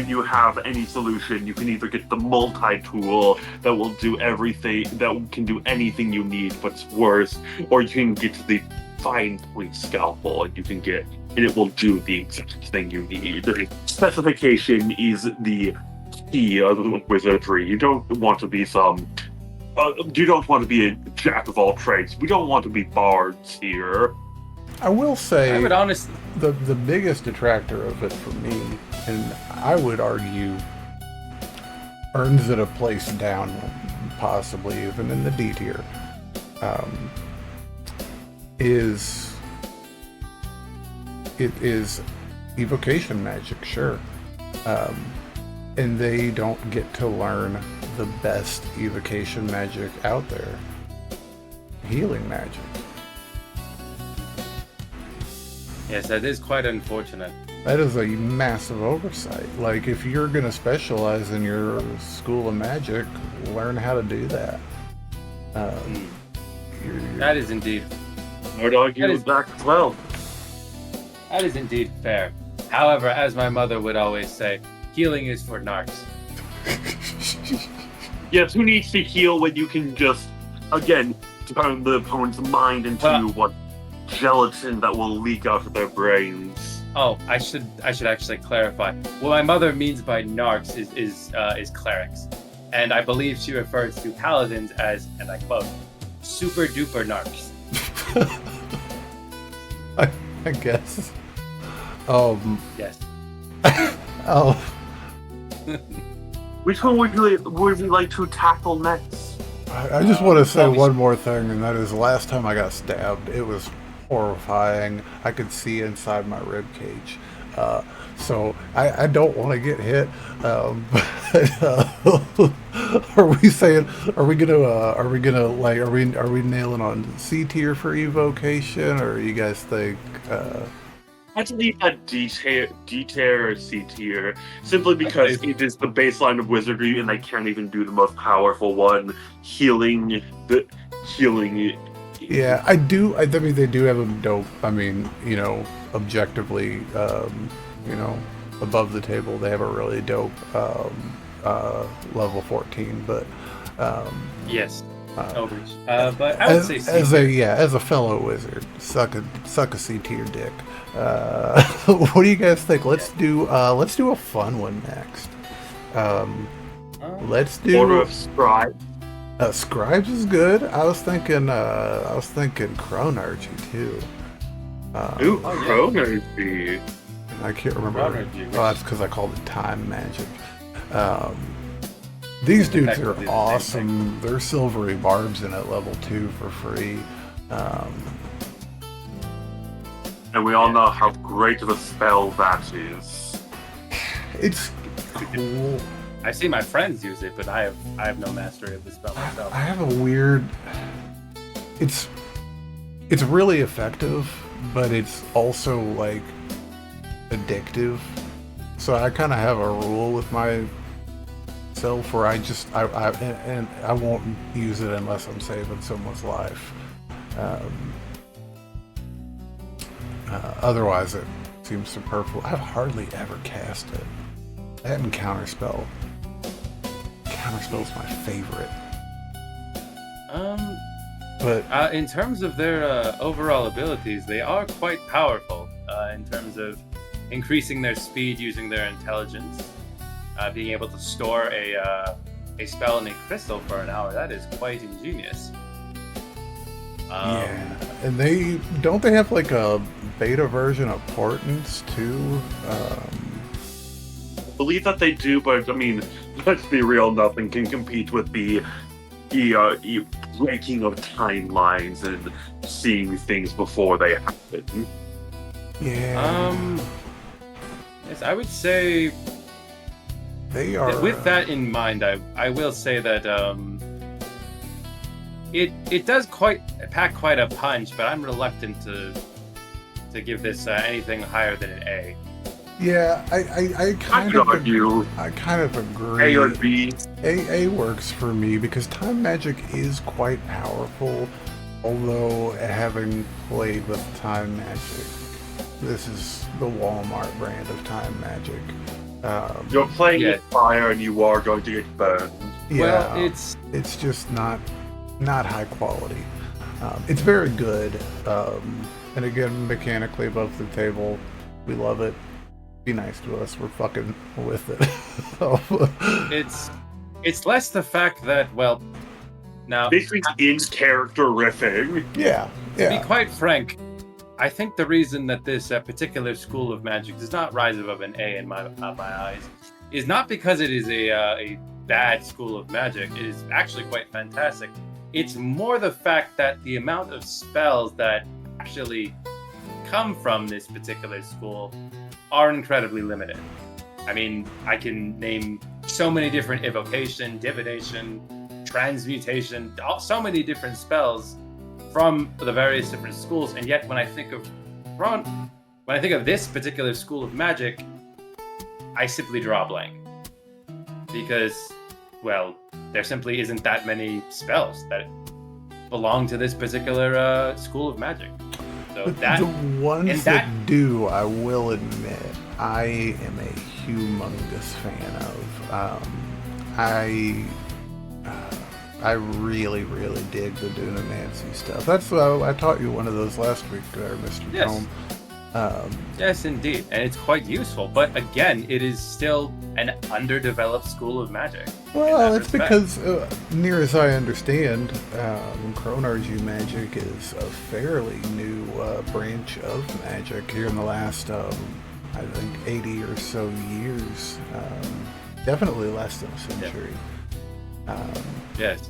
you have any solution, you can either get the multi-tool that will do everything, that can do anything you need, but it's worse, or you can get the fine point scalpel, and it will do the exact thing you need. Specification is the key of wizardry. You don't want to be a jack of all trades. We don't want to be bards here. I will say, I would honestly, the biggest detractor of it for me, and I would argue earns it a place down, possibly even in the D tier, is evocation magic, sure. And they don't get to learn the best evocation magic out there. Healing magic. Yes, that is quite unfortunate. That is a massive oversight. Like, if you're going to specialize in your school of magic, learn how to do that. That is indeed. I would argue with that as well. That is indeed fair. However, as my mother would always say, healing is for narcs. Yes, who needs to heal when you can just, again, turn the opponent's mind into gelatin that will leak out of their brains. Oh, I should actually clarify. What my mother means by narcs is clerics, and I believe she refers to paladins as, and I quote, super duper narcs. I guess. Yes. Oh. Which one would you like to tackle next? I just want to say one more thing, and that is the last time I got stabbed, it was horrifying. I could see inside my rib cage. So I don't want to get hit. Are we nailing on C tier for evocation, or you guys think I'd leave that D tier or C tier, simply because it is the baseline of wizardry, and they can't even do the most powerful one, healing. Yeah, I do. I mean, they do have a dope. I mean, objectively, above the table, they have a really dope level 14. But yes, overreach. But I would say as a fellow wizard, suck a C tier dick. What do you guys think? Let's do a fun one next. Let's do Order of Scribe. Scribes is good. I was thinking Chronarchy too. Chronarchy. I can't remember. That's because I called it time magic. These dudes are awesome. They're silvery barbs in at level 2 for free. And we all know how great of a spell that is. It's cool. I see my friends use it, but I have no mastery of the spell myself. I have a weird. It's really effective, but it's also like addictive. So I kind of have a rule with myself where I won't use it unless I'm saving someone's life. Otherwise, it seems superfluous. I've hardly ever cast it. That and Counterspell. Counterspell's my favorite. But in terms of their overall abilities, they are quite powerful in terms of increasing their speed using their intelligence, being able to store a spell in a crystal for an hour. That is quite ingenious. yeah, and they have like a beta version of Portents too. I believe that they do, but I mean, let's be real, nothing can compete with the breaking of timelines and seeing things before they happen. Yeah. Yes, I would say They are. with that in mind, I will say that it does pack quite a punch, but I'm reluctant to give this anything higher than an A. Yeah, I kind of argue I kind of agree. A or B. A works for me because time magic is quite powerful. Although having played with time magic, this is the Walmart brand of time magic. You're playing with fire and you are going to get burned. Yeah, Well, it's just not high quality. It's very good, and again, mechanically above the table, we love it. Be nice to us, we're fucking with it. it's less the fact that, well, now This is in character riffing. Yeah. to be quite frank, I think the reason that this particular school of magic does not rise above an A in my eyes is not because it is a bad school of magic. It is actually quite fantastic. It's more the fact that the amount of spells that actually come from this particular school are incredibly limited. I mean, I can name so many different evocation, divination, transmutation, so many different spells from the various different schools, and yet when I think of this particular school of magic, I simply draw a blank. Because, well, there simply isn't that many spells that belong to this particular school of magic. So that, the ones that do, I will admit, I am a humongous fan of. I really, really dig the Dunamancy stuff. That's why I taught you one of those last week, Mr. Yes. Tome. yes, indeed, and it's quite usal. But again, it is still an underdeveloped school of magic. Well, it's because, near as I understand, Chronargy magic is a fairly new branch of magic here in the last, I think, 80 or so years. Definitely less than a century. Yes,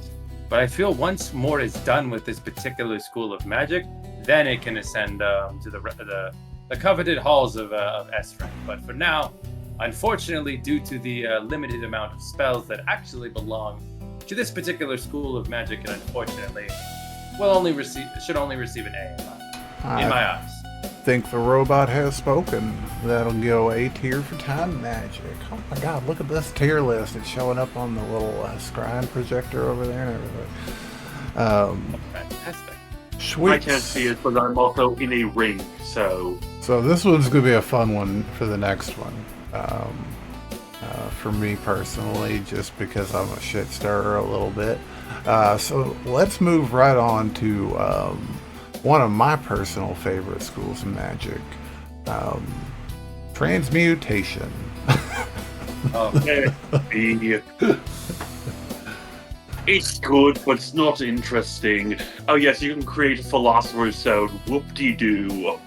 but I feel once more is done with this particular school of magic, then it can ascend to the coveted halls of Esfren. But for now, unfortunately, due to the limited amount of spells that actually belong to this particular school of magic, and unfortunately, should only receive an A in my eyes. Think the robot has spoken. That'll go A tier for time magic. Oh my god, look at this tier list. It's showing up on the little scrying projector over there and everything. Fantastic. Sweet. I can't see it, but I'm also in a ring, so... So this one's going to be a fun one for the next one. For me personally, just because I'm a shit stirrer a little bit. So let's move right on to one of my personal favorite schools of magic. Transmutation. It's good, but it's not interesting. Oh yes, you can create a Philosopher's Stone. Whoop-de-doo.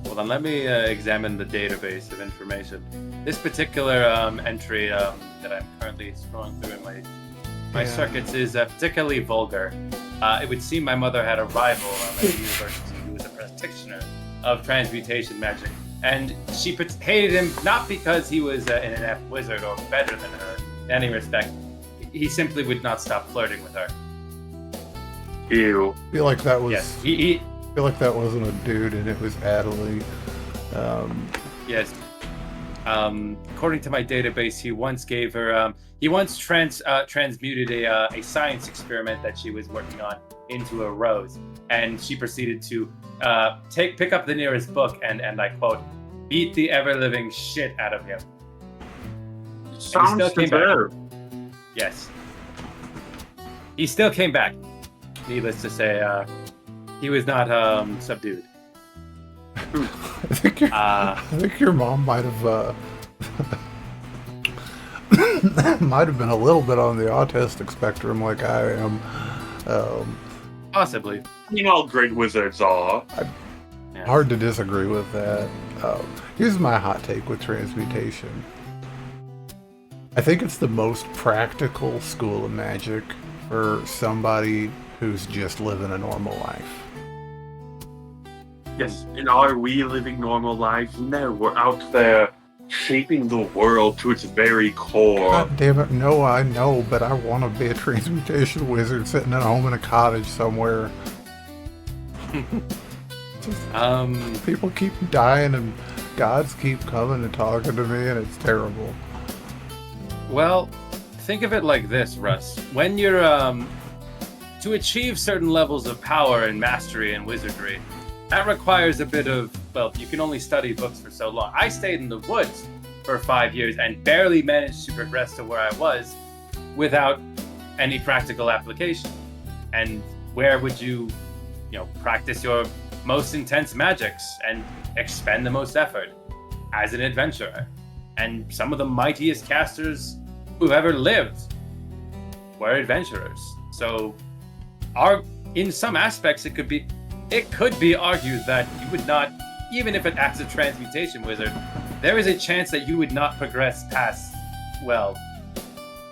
Well, then let me examine the database of information. This particular entry that I'm currently scrolling through in my circuits is particularly vulgar. It would seem my mother had a rival at the university who was a practitioner of transmutation magic, and she hated him not because he was an inept wizard or better than her in any respect. He simply would not stop flirting with her. Ew. I feel like that was. Yes, I feel like that wasn't a dude, and it was Adelaide. Yes. According to my database, he once gave her. He once transmuted a science experiment that she was working on into a rose, and she proceeded to pick up the nearest book and I quote, beat the ever living shit out of him. Sounds fair. Yes. He still came back. Needless to say, he was not subdued. I think your mom might have might have been a little bit on the autistic spectrum, like I am. Possibly. You know how great wizards are. Hard to disagree with that. Here's my hot take with transmutation. I think it's the most practical school of magic for somebody who's just living a normal life. Yes, and are we living normal lives? No, we're out there shaping the world to its very core. God damn it, no, I know, but I want to be a transmutation wizard sitting at home in a cottage somewhere. People keep dying and gods keep coming and talking to me, and it's terrible. Well, think of it like this, Russ. When you're to achieve certain levels of power and mastery in wizardry, that requires a bit of, well, you can only study books for so long. I stayed in the woods for 5 years and barely managed to progress to where I was without any practical application. And where would you practice your most intense magics and expend the most effort? As an adventurer. And some of the mightiest casters who've ever lived were adventurers. So, in some aspects, it could be argued that you would not, even if it acts as a transmutation wizard, there is a chance that you would not progress past, well,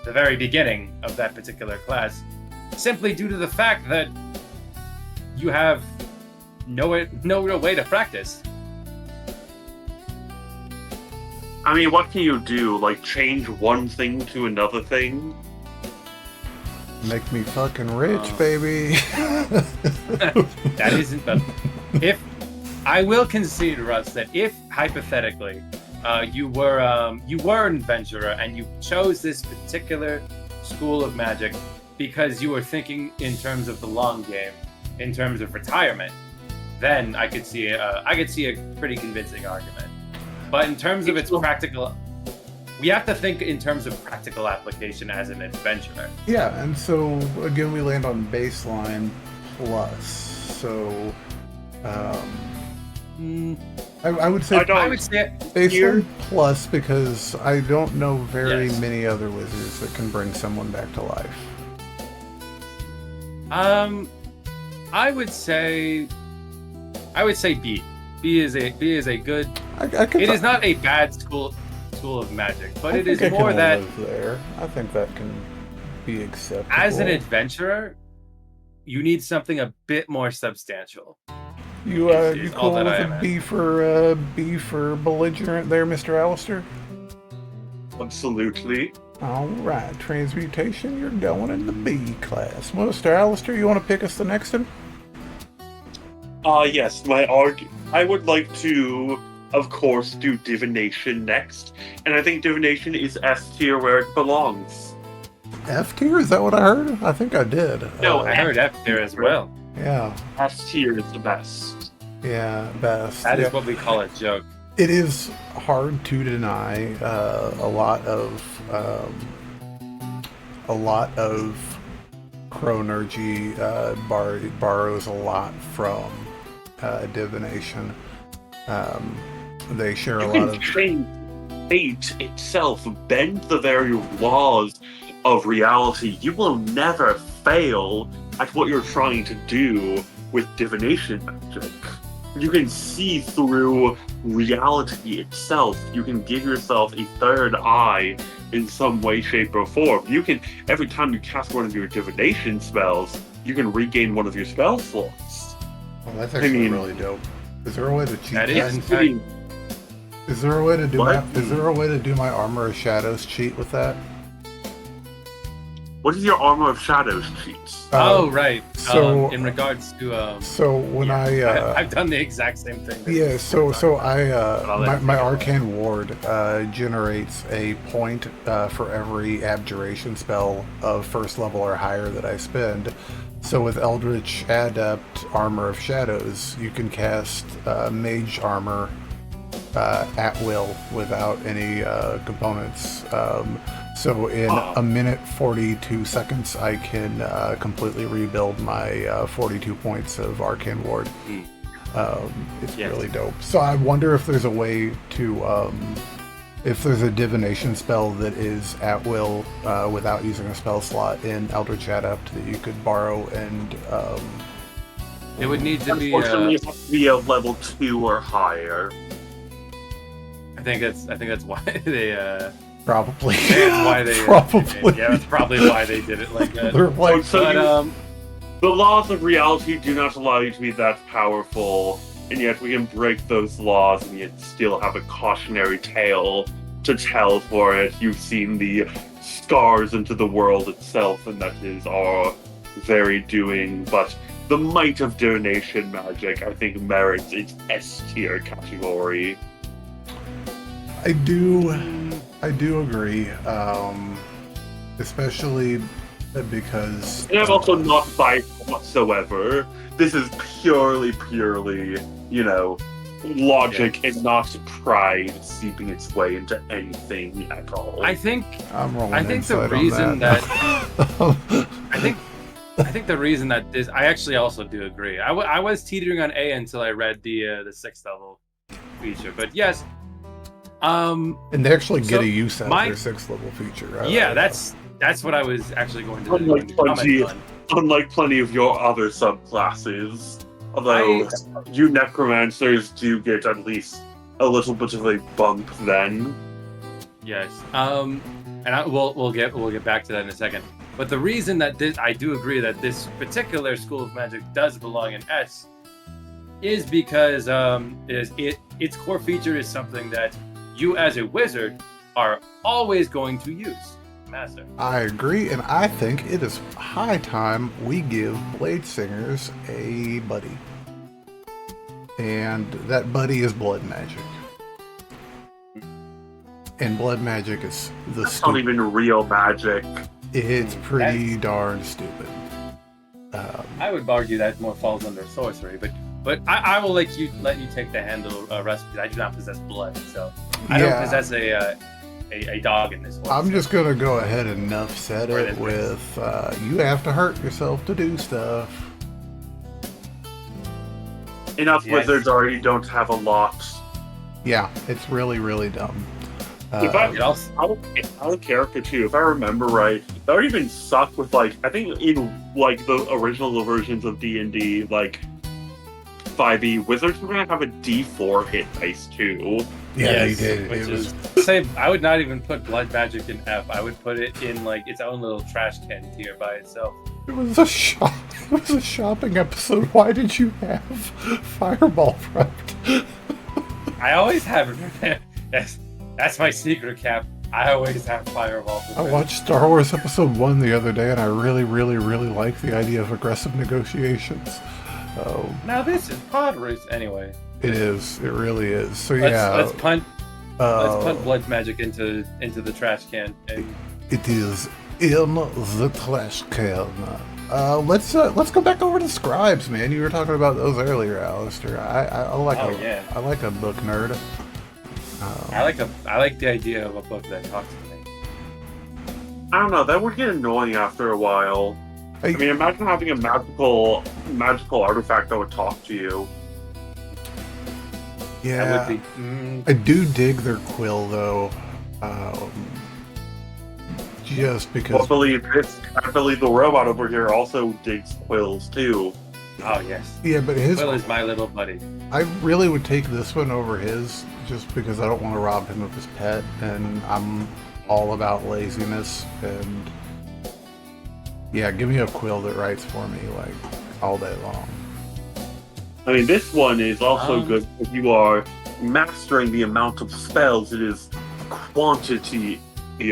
the very beginning of that particular class, simply due to the fact that you have no real way to practice. I mean, what can you do? Like, change one thing to another thing? Make me fucking rich, baby. That isn't the... If... I will concede, Russ, that if, hypothetically, you were an adventurer and you chose this particular school of magic because you were thinking in terms of the long game, in terms of retirement, then I could see a pretty convincing argument. But in terms of its practical, we have to think in terms of practical application as an adventurer. Yeah, and so again, we land on baseline plus. So, I would say baseline plus because I don't know very many other wizards that can bring someone back to life. I would say B. B is a good. It is not a bad school of magic, but it is more that. There, I think that can be acceptable. As an adventurer, you need something a bit more substantial. You cool with a B for belligerent there, Mr. Alistair? Absolutely. All right, transmutation, you're going in the B class. Mr. Alistair, you want to pick us the next one? Yes, I would like to, of course, do divination next, and I think divination is S tier where it belongs. F tier? Is that what I heard? I think I did. No, I heard F tier as well. Yeah. S tier is the best. Yeah, best. That is what we call a joke. It is hard to deny. A lot of chronergy borrows a lot from divination. They share a lot of. Change fate itself, bend the very laws of reality. You will never fail at what you're trying to do with divination magic. You can see through reality itself. You can give yourself a third eye in some way, shape, or form. You can, every time you cast one of your divination spells, you can regain one of your spell slots. Well, that's actually really dope. Is there a way to cheat that? Is Is there a way to do my Armor of Shadows cheat with that? What is your Armor of Shadows cheat? Right. So in regards to so when I've done the exact same thing. Yeah, so my Arcane Ward generates a point for every abjuration spell of first level or higher that I spend. So with Eldritch Adept Armor of Shadows, you can cast Mage Armor at will without any components. So in a minute 42 seconds, I can completely rebuild my 42 points of Arcane Ward. It's really dope. So I wonder if there's a way to, if there's a divination spell that is at will without using a spell slot in Eldritch Adept that you could borrow and... it would need to be... Unfortunately, it has to be a level 2 or higher. I think that's why they... Probably. That's why they... Probably. Yeah, that's probably why they did it like that. They're like... The laws of reality do not allow you to be that powerful, and yet we can break those laws and yet still have a cautionary tale to tell for it. You've seen the scars into the world itself, and that is our very doing, but the might of donation magic, I think, merits its S-tier category. I do agree, especially because... And I'm also not biased whatsoever. This is purely, logic and not pride seeping its way into anything at all. I think the reason that I think the reason that this, I actually also do agree. I was teetering on A until I read the 6th level feature, but yes. And they actually get a use out of their 6th level feature, right? Yeah, that's what I was actually going to comment on. Unlike plenty of your other subclasses, although you necromancers do get at least a little bit of a bump then. Yes. And we'll get back to that in a second. But the reason that I do agree that this particular school of magic does belong in S is because its core feature is something that you as a wizard are always going to use. Master. I agree, and I think it is high time we give Blade Singers a buddy. And that buddy is blood magic. And blood magic is the That's not even real magic. It's pretty darn stupid. I would argue that more falls under sorcery, but I will let you take the handle recipe. I do not possess blood, so I don't possess a dog in this one. I'm just gonna go ahead and enough said it with you have to hurt yourself to do stuff. Enough wizards already don't have a lot. Yeah, it's really, really dumb. Out of character too, if I remember right, that would even suck with I think in the original versions of D&D, 5e, wizards were gonna have a D4 hit dice too. Yeah, they did. I would not even put blood magic in F. I would put it in its own little trash can tier by itself. It was a shopping episode. Why did you have Fireball prepped? I always have it. That's my secret, Cap. I always have Fireball prepped. I watched Star Wars Episode 1 the other day, and I really, really, really like the idea of aggressive negotiations. Now this is pod race anyway. It is. It really is. So let's punt blood magic into the trash can. It is in the trash can. Let's go back over to scribes, man. You were talking about those earlier, Alistair. I like a book nerd. I like the idea of a book that talks to me. I don't know. That would get annoying after a while. I mean, imagine having a magical artifact that would talk to you. Yeah, that would be. I do dig their quill though. Just because. I believe the robot over here also digs quills too. Oh yes. Yeah, but his quill is my little buddy. I really would take this one over his, just because I don't want to rob him of his pet, and I'm all about laziness. And yeah, give me a quill that writes for me all day long. I mean, this one is also good if you are mastering the amount of spells. It is quantity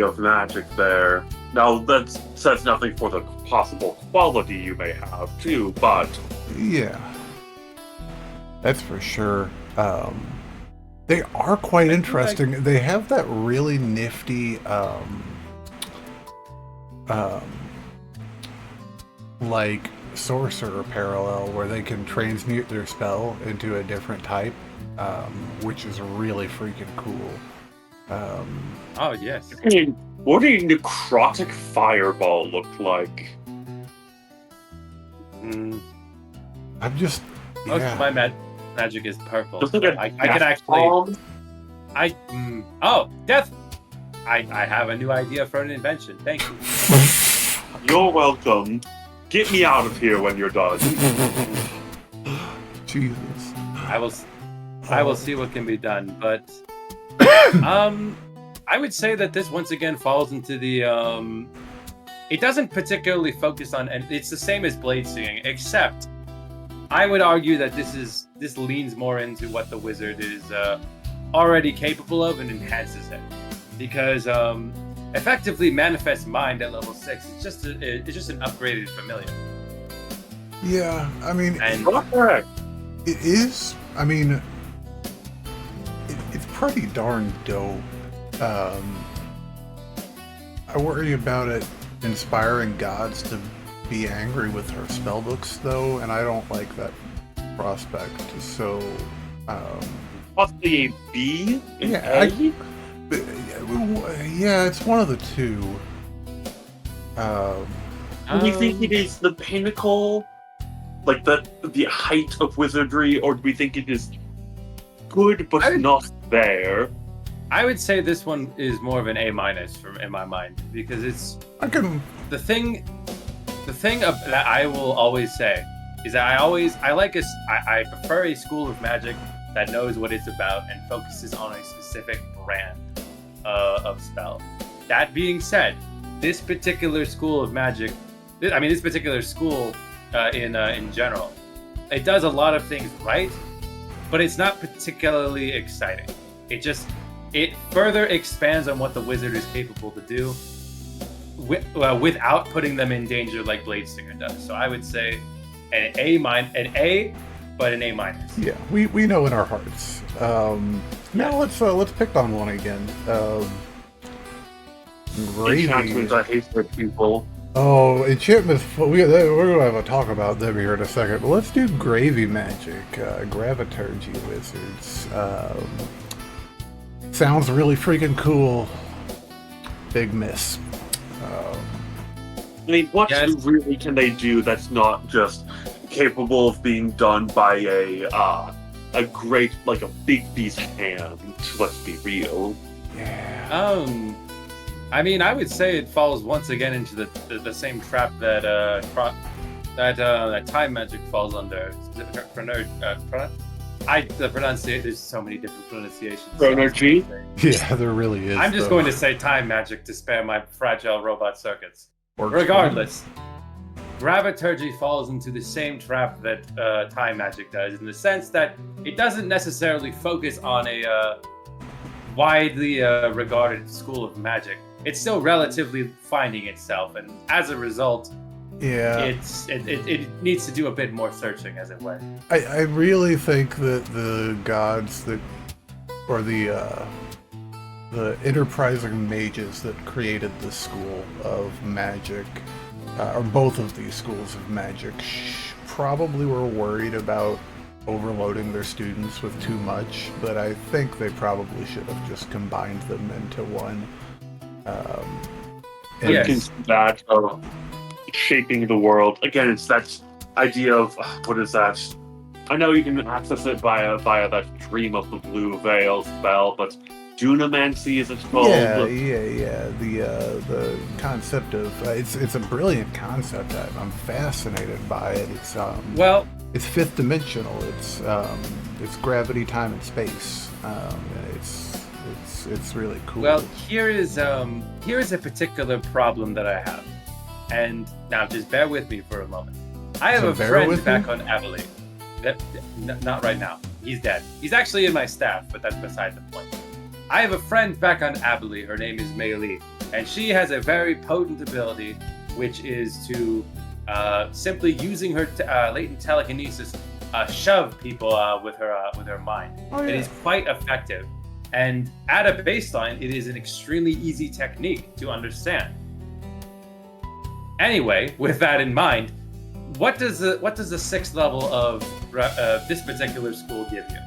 of magic there. Now, that says nothing for the possible quality you may have, too, but... Yeah. That's for sure. They are quite interesting. They have that really nifty, like, sorcerer parallel where they can transmute their spell into a different type, which is really freaking cool. Oh, yes. I mean, what did necrotic fireball look like? I'm just... Most yeah. of my magic is purple. Just like a I can actually... bomb? Death! I have a new idea for an invention. Thank you. You're welcome. Get me out of here when you're done. Jesus. I will see what can be done, but I would say that this once again falls into the it doesn't particularly focus on, and it's the same as blade singing, except I would argue that this leans more into what the wizard is already capable of and enhances it, because effectively manifest mind at level 6 it's just an upgraded familiar. Yeah, I mean, And Correct. it is. I mean, it's pretty darn dope. I worry about it inspiring gods to be angry with her spellbooks, though, and I don't like that prospect. So, Possibly a B? An Yeah, A? yeah, it's one of the two. Do we think it is the pinnacle, like the height of wizardry, or do we think it is good but not there? I would say this one is more of an A- in my mind, because it's I can. the thing that I will always say is that I prefer a school of magic that knows what it's about and focuses on a specific brand of spell. That being said, this particular school of magic, this particular school in general, it does a lot of things right, but it's not particularly exciting. It further expands on what the wizard is capable to do without putting them in danger like Bladesinger does. So I would say an A-, but an A-. Yeah, we know in our hearts. Now let's pick on one again. Gravy. Enchantments I hate for people. Oh, enchantments. We're gonna have a talk about them here in a second. But let's do gravy magic. Graviturgy wizards. Sounds really freaking cool. Big miss. I mean, what Yes. really can they do that's not just capable of being done by a great, like a big beast hand? Let's be real. Yeah. I would say it falls once again into the same trap that time magic falls under. The pronunciation. There's so many different pronunciations. Chronergy? Yeah, there really is. I'm just though. going to say time magic to spare my fragile robot circuits. Works Regardless, graviturgy falls into the same trap that time magic does, in the sense that it doesn't necessarily focus on a widely regarded school of magic. It's still relatively finding itself, and as a result, Yeah. it needs to do a bit more searching, as it were. I really think that the gods that, or the enterprising mages that created this school of magic, or both of these schools of magic, probably were worried about overloading their students with too much, but I think they probably should have just combined them into one. Yes. That of shaping the world. Again, it's that idea of what is that? I know you can access it via that Dream of the Blue Veil spell, but Dunamancy is it called? Yeah. The concept of it's a brilliant concept. I'm fascinated by it. It's it's fifth dimensional. It's gravity, time, and space. It's really cool. Well, here is a particular problem that I have, and now just bear with me for a moment. I have So a bear friend with back me? on Abhaile. Not right now. He's dead. He's actually in my staff, but that's beside the point. I have a friend back on Abhaile. Her name is Mei Li. And she has a very potent ability, which is to simply using her latent telekinesis, shove people with her mind. Oh, yeah. It is quite effective. And at a baseline, it is an extremely easy technique to understand. Anyway, with that in mind, what does the 6th level of this particular school give you?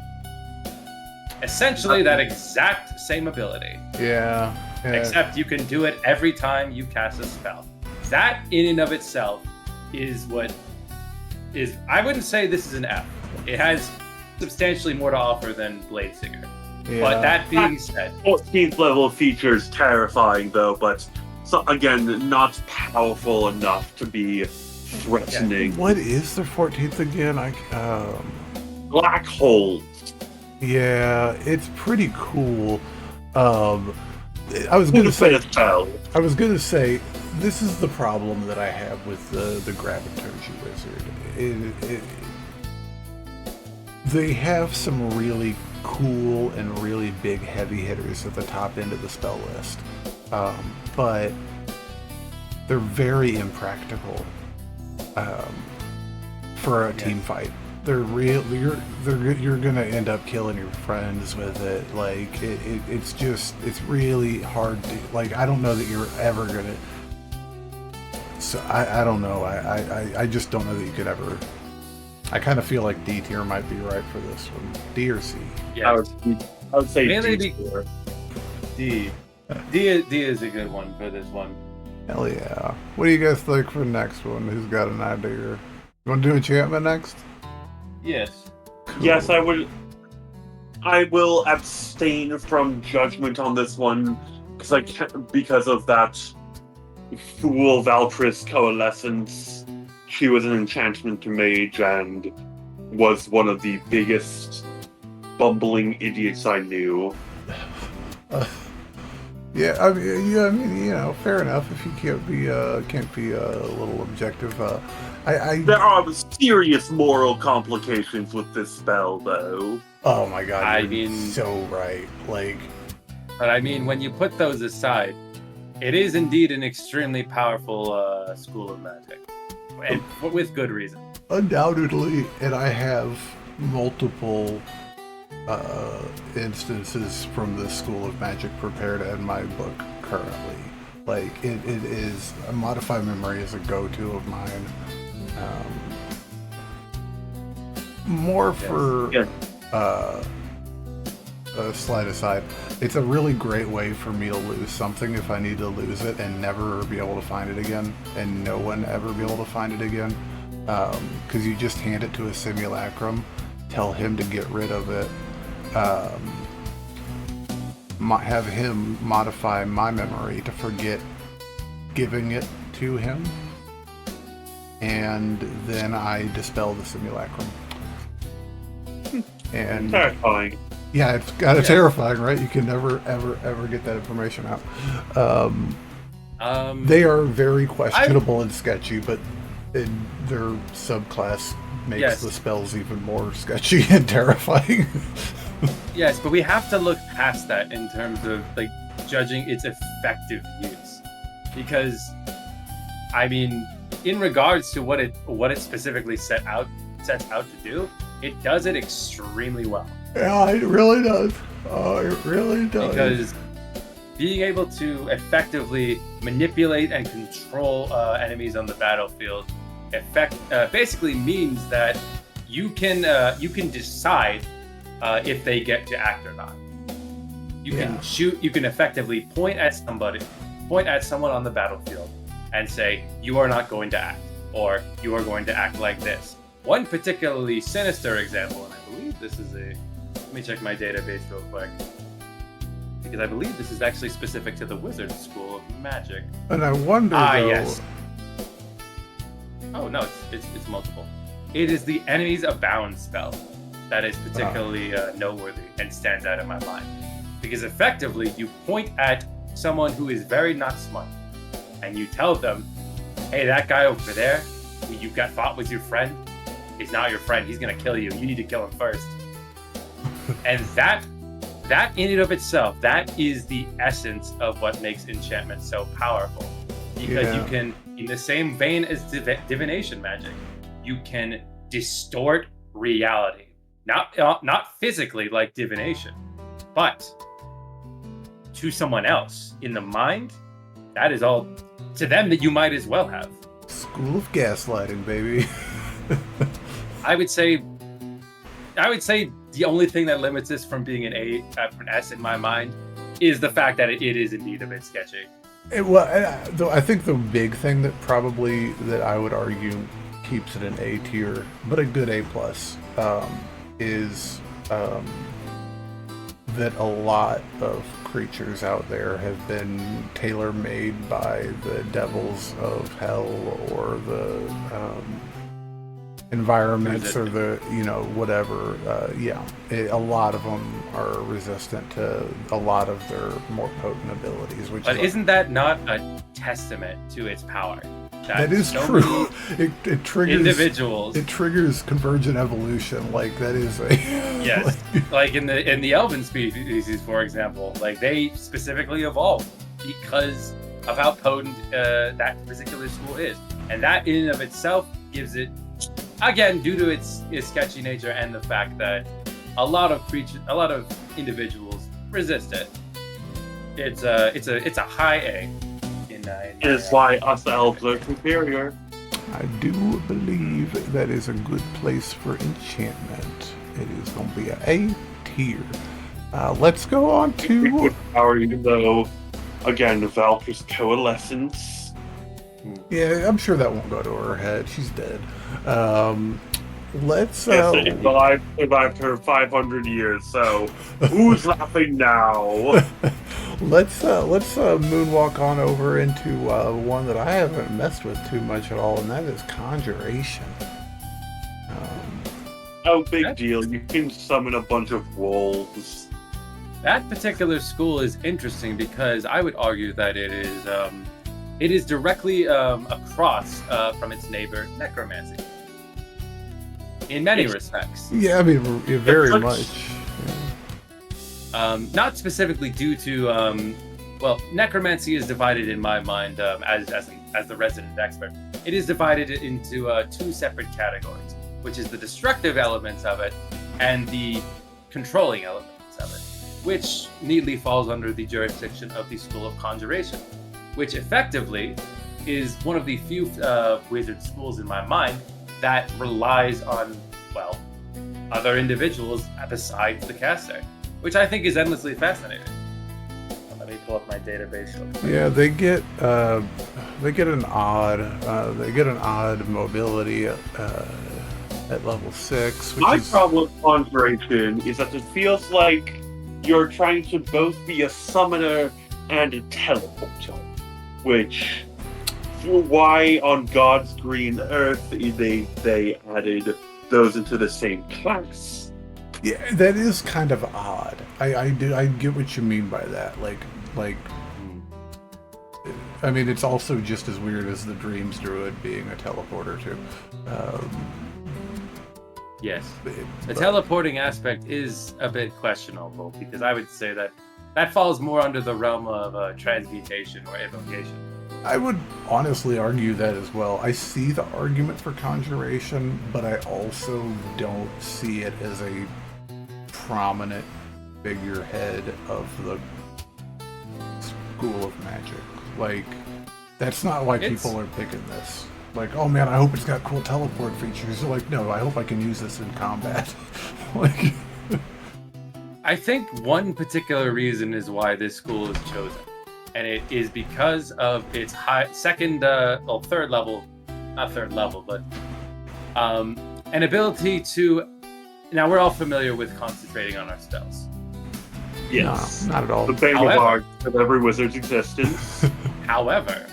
Essentially, that exact same ability. Yeah. Except you can do it every time you cast a spell. That, in and of itself, is what is. I wouldn't say this is an F. It has substantially more to offer than Blade Singer. Yeah. But that being said, 14th level features terrifying though, but again, not powerful enough to be threatening. What is the 14th again? Black hole. Yeah, it's pretty cool. I was gonna say, this is the problem that I have with the Graviturgy Wizard. They have some really cool and really big heavy hitters at the top end of the spell list, but they're very impractical for a team fight. They're real. You're gonna end up killing your friends with it. Like it's really hard to, like, I don't know that you're ever gonna. So I don't know. I just don't know that you could ever. I kind of feel like D tier might be right for this one. D or C? yeah, I would say Mainly D. D. D is a good one for this one. Hell yeah. What do you guys think for the next one? Who's got an idea? You want to do enchantment next? Yes. Cool. Yes, I would. I will abstain from judgment on this one because I can't, because of that fool Valkyris coalescence. She was an enchantment mage and was one of the biggest bumbling idiots I knew. Yeah, I mean, you know, fair enough. If you can't be a little objective. There are serious moral complications with this spell, though. Oh my god! I you're mean, so right. Like, but I mean, when you put those aside, it is indeed an extremely powerful school of magic, and with good reason. undoubtedly, and I have multiple instances from the School of Magic prepared in my book currently. Like, it is a modified memory is a go-to of mine. More for a slight aside, it's a really great way for me to lose something if I need to lose it and never be able to find it again, and no one ever be able to find it again. Because you just hand it to a simulacrum, tell him to get rid of it, have him modify my memory to forget giving it to him, and then I dispel the simulacrum. And Terrifying. yeah, it's kind of terrifying, right? You can never, ever get that information out. They are very questionable and sketchy, but their subclass makes the spells even more sketchy and terrifying. Yes, but we have to look past that in terms of like judging its effective use, because I mean, in regards to what it specifically sets out to do, it does it extremely well. Yeah, it really does. Oh, it really does. Because being able to effectively manipulate and control enemies on the battlefield basically means that you can decide if they get to act or not. You can shoot. You can effectively point at someone on the battlefield, and say, "You are not going to act," or "You are going to act like this." One particularly sinister example, and I believe this is let me check my database real quick, because I believe this is actually specific to the Wizard School of Magic. And I wonder, though... Yes. Oh, no, it's multiple. It is the Enemies Abound spell that is particularly noteworthy and stands out in my mind. Because effectively, you point at someone who is very not smart, and you tell them, "Hey, that guy over there, who you got thought was your friend, is not your friend. He's gonna kill you. You need to kill him first." And that that in and of itself, that is the essence of what makes enchantment so powerful. Because you can, in the same vein as divination magic, you can distort reality. Not physically like divination, but to someone else in the mind, that is all to them that you might as well have. School of gaslighting, baby. I would say the only thing that limits this from being an S in my mind is the fact that it is indeed a bit sketchy. Though I think the big thing that I would argue keeps it an A tier, but a good A+, is that a lot of creatures out there have been tailor-made by the devils of hell or the environments or the, whatever. A lot of them are resistant to a lot of their more potent abilities. But isn't that not a testament to its power? That is true. It triggers individuals. It triggers convergent evolution. Like that is a yes. Like in the elven species, for example, like they specifically evolved because of how potent that particular school is, and that in and of itself gives it, again, due to its sketchy nature and the fact that a lot of individuals resist it. It's a high A. It is why us elves are superior. I do believe that is a good place for enchantment. It is going to be an A tier. Let's go on to... Power, even though, again, Valky's coalescence. Yeah, I'm sure that won't go to her head. She's dead. Let's... Yes, survived her 500 years, so who's laughing now? Let's moonwalk on over into one that I haven't messed with too much at all, and that is Conjuration. Big deal. You can summon a bunch of wolves. That particular school is interesting because I would argue that it is directly across from its neighbor, Necromancy. In many respects. Yeah, I mean, very much. Not specifically due to, Necromancy is divided in my mind as the resident expert. It is divided into two separate categories, which is the destructive elements of it and the controlling elements of it, which neatly falls under the jurisdiction of the School of Conjuration, which effectively is one of the few wizard schools in my mind that relies on, other individuals besides the caster, which I think is endlessly fascinating. Let me pull up my database real quick. Yeah, they get an odd mobility at level 6. My problem with Conjuration is that it feels like you're trying to both be a summoner and a teleporter, which why on God's green earth they added those into the same class. Yeah, that is kind of odd. I get what you mean by that. Like, I mean, it's also just as weird as the Dreams Druid being a teleporter too. Yes, the teleporting aspect is a bit questionable because I would say that falls more under the realm of transmutation or evocation. I would honestly argue that as well. I see the argument for Conjuration, but I also don't see it as a prominent figurehead of the School of Magic. Like, that's not why people are picking this. Like, oh man, I hope it's got cool teleport features. Like, no, I hope I can use this in combat. Like, I think one particular reason is why this school is chosen, and it is because of its third level, not third level, but an ability to. Now we're all familiar with concentrating on our spells. Yes, no, not at all. The bane of every wizard's existence. However,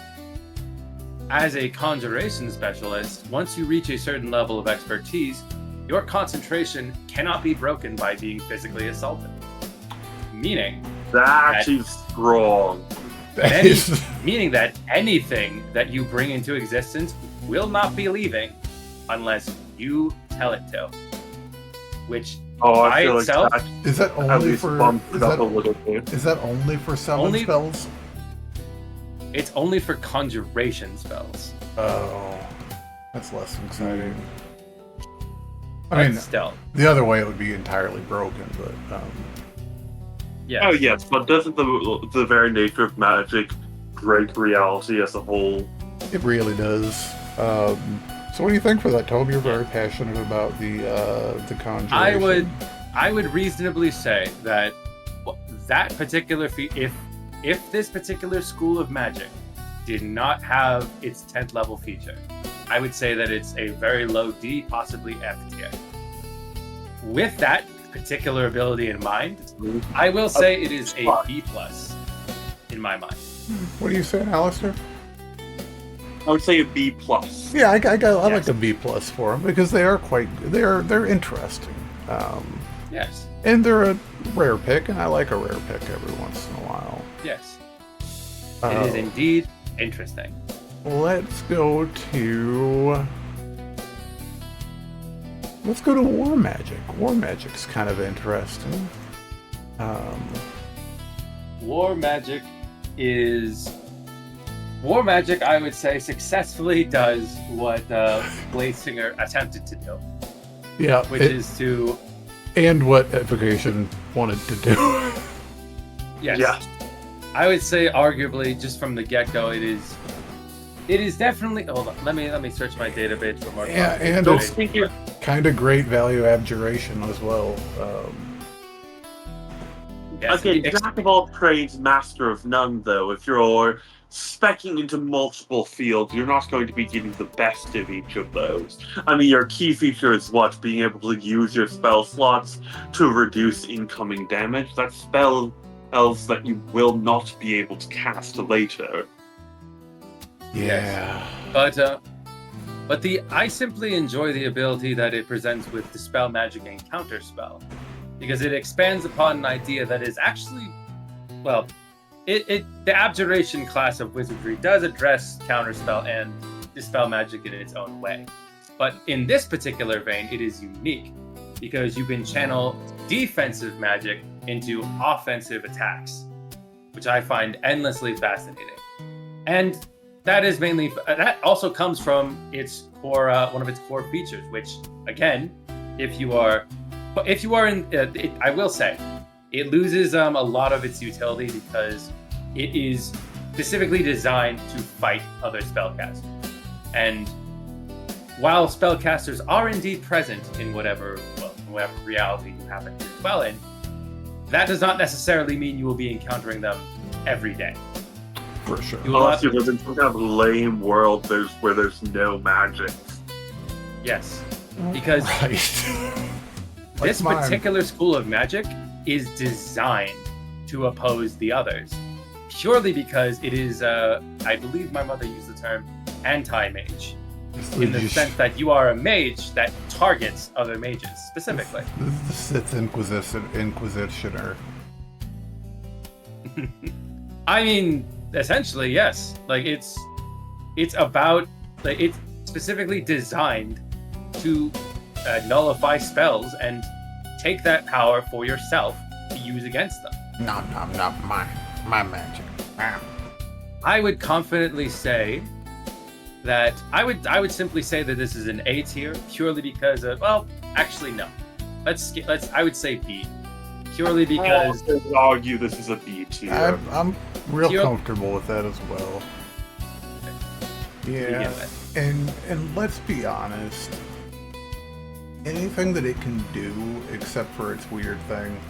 as a conjuration specialist, once you reach a certain level of expertise, your concentration cannot be broken by being physically assaulted. Meaning that is strong. Meaning that anything that you bring into existence will not be leaving unless you tell it to. Which Oh, by I feel itself, like Is that at only least for bumped is it up that, a little bit. is that only for summon Only- spells? it's only for conjuration spells. Oh, that's less exciting. I But mean, still, the other way it would be entirely broken, but yes. Oh yes, but doesn't the very nature of magic break reality as a whole? it really does. So what do you think for that, Tome? You're very passionate about the conjuration. I would reasonably say that that particular if this particular school of magic did not have its 10th level feature, I would say that it's a very low D, possibly F tier. With that particular ability in mind, I will say it is a B plus in my mind. What are you saying, Alistair? I would say a B plus. Yeah, I like Yes. a B plus for them because they are they're interesting. Yes. And they're a rare pick, and I like a rare pick every once in a while. Yes. It is indeed interesting. Let's go to War Magic. War Magic's kind of interesting. War magic, I would say, successfully does what Blade-Singer attempted to do, Yeah, which is to and what Evocation wanted to do. yes. Yeah. I would say, arguably, just from the get-go, it is definitely. Hold on, let me search my database for more. Yeah, and Don't it's think it. kind of great value abjuration as well. Yes, Again, the jack of all trades, master of none. Though, if you're speccing into multiple fields, you're not going to be getting the best of each of those. I mean, your key feature is what? Being able to use your spell slots to reduce incoming damage. That's spells that you will not be able to cast later. Yeah. But I simply enjoy the ability that it presents with Dispel Magic and Counterspell, because it expands upon an idea that is actually, well, the Abjuration class of Wizardry does address Counterspell and Dispel Magic in its own way. But in this particular vein, it is unique, because you can channel defensive magic into offensive attacks, which I find endlessly fascinating. And that is mainly, that also comes from its core, one of its core features, which, again, if you are in, I will say, it loses a lot of its utility because it is specifically designed to fight other spellcasters. And while spellcasters are indeed present in whatever reality you happen to dwell in, that does not necessarily mean you will be encountering them every day. For sure. You will Unless not- you live in some kind of lame world where there's no magic. Yes, because Right. this Like mine. particular school of magic is designed to oppose the others, purely because it is, I believe my mother used the term anti-mage, in the sense that you are a mage that targets other mages specifically. This is the Sith Inquisitioner. I mean, essentially, yes. Like it's about, like, it's specifically designed to nullify spells and take that power for yourself to use against them. Nom nom nom, my magic. I would confidently say that I would simply say that this is an A tier, purely because of, well, actually no. Let's I would say B, purely because I would argue this is a B tier. I'm real Pure- comfortable with that as well. Yeah, begin with. and let's be honest. Anything that it can do, except for its weird thing,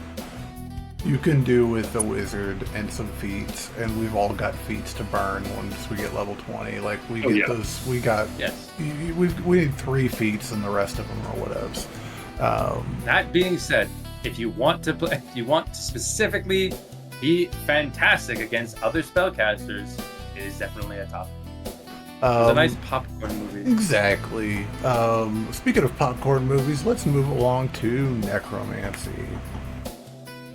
you can do with the wizard and some feats, and we've all got feats to burn once we get level 20. Like we get those, we got. Yes. We need 3 feats, and the rest of them are whatevs. That being said, if you want to specifically be fantastic against other spellcasters, it is definitely a top. It's a nice popcorn movie. Exactly. Speaking of popcorn movies, let's move along to Necromancy.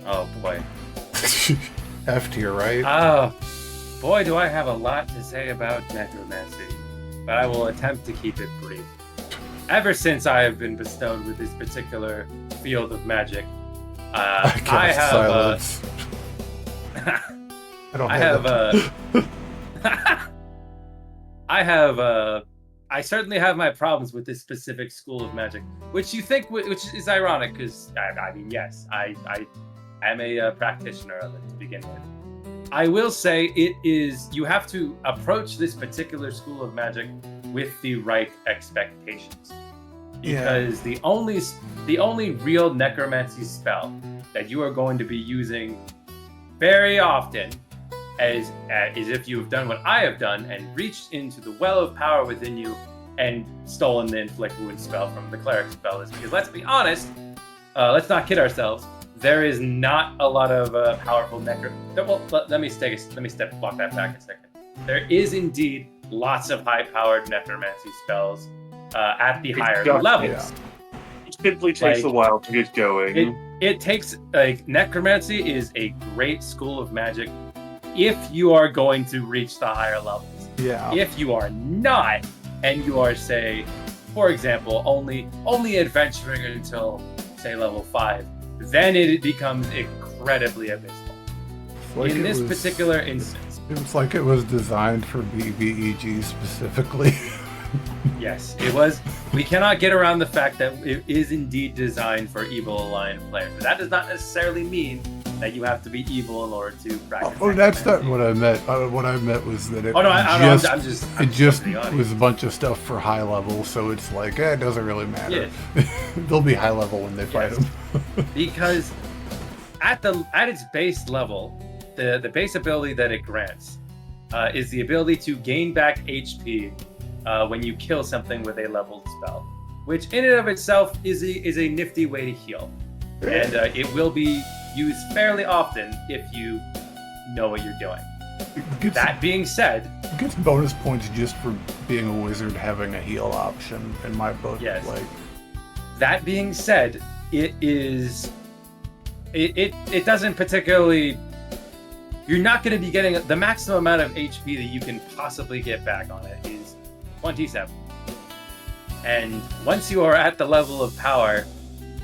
Oh boy. F tier, right? Oh boy, do I have a lot to say about Necromancy, but I will attempt to keep it brief. Ever since I have been bestowed with this particular field of magic. I cast silence. I certainly have my problems with this specific school of magic, which is ironic because I mean, yes, I am a practitioner of it to begin with. I will say you have to approach this particular school of magic with the right expectations, because the only real necromancy spell that you are going to be using very often is if you have done what I have done and reached into the well of power within you and stolen the inflict wound spell from the cleric spell. Is because, let's be honest, let's not kid ourselves, there is not a lot of powerful well, let me walk that back a second. There is indeed lots of high-powered necromancy spells at the higher levels. Yeah. It simply takes a while to get going. It takes, necromancy is a great school of magic if you are going to reach the higher levels. Yeah. If you are not, and you are, say, for example, only adventuring until, say, level 5, then it becomes incredibly abysmal. Like in this particular instance. It was like it was designed for BBEG specifically. Yes, it was. We cannot get around the fact that it is indeed designed for evil aligned players. But that does not necessarily mean that you have to be evil in order to practice. Oh, that's not what I meant. What I meant was that it I'm just was a bunch of stuff for high level, so it's like, it doesn't really matter. Yeah. They'll be high level when they fight them. Because at its base level, the base ability that it grants is the ability to gain back HP when you kill something with a leveled spell, which in and of itself is a nifty way to heal. And it will be used fairly often if you know what you're doing. That being said, it gets bonus points just for being a wizard having a heal option in my book. Yes. Like, that being said, it doesn't particularly. You're not going to be getting the maximum amount of HP that you can possibly get back on it is 27. And once you are at the level of power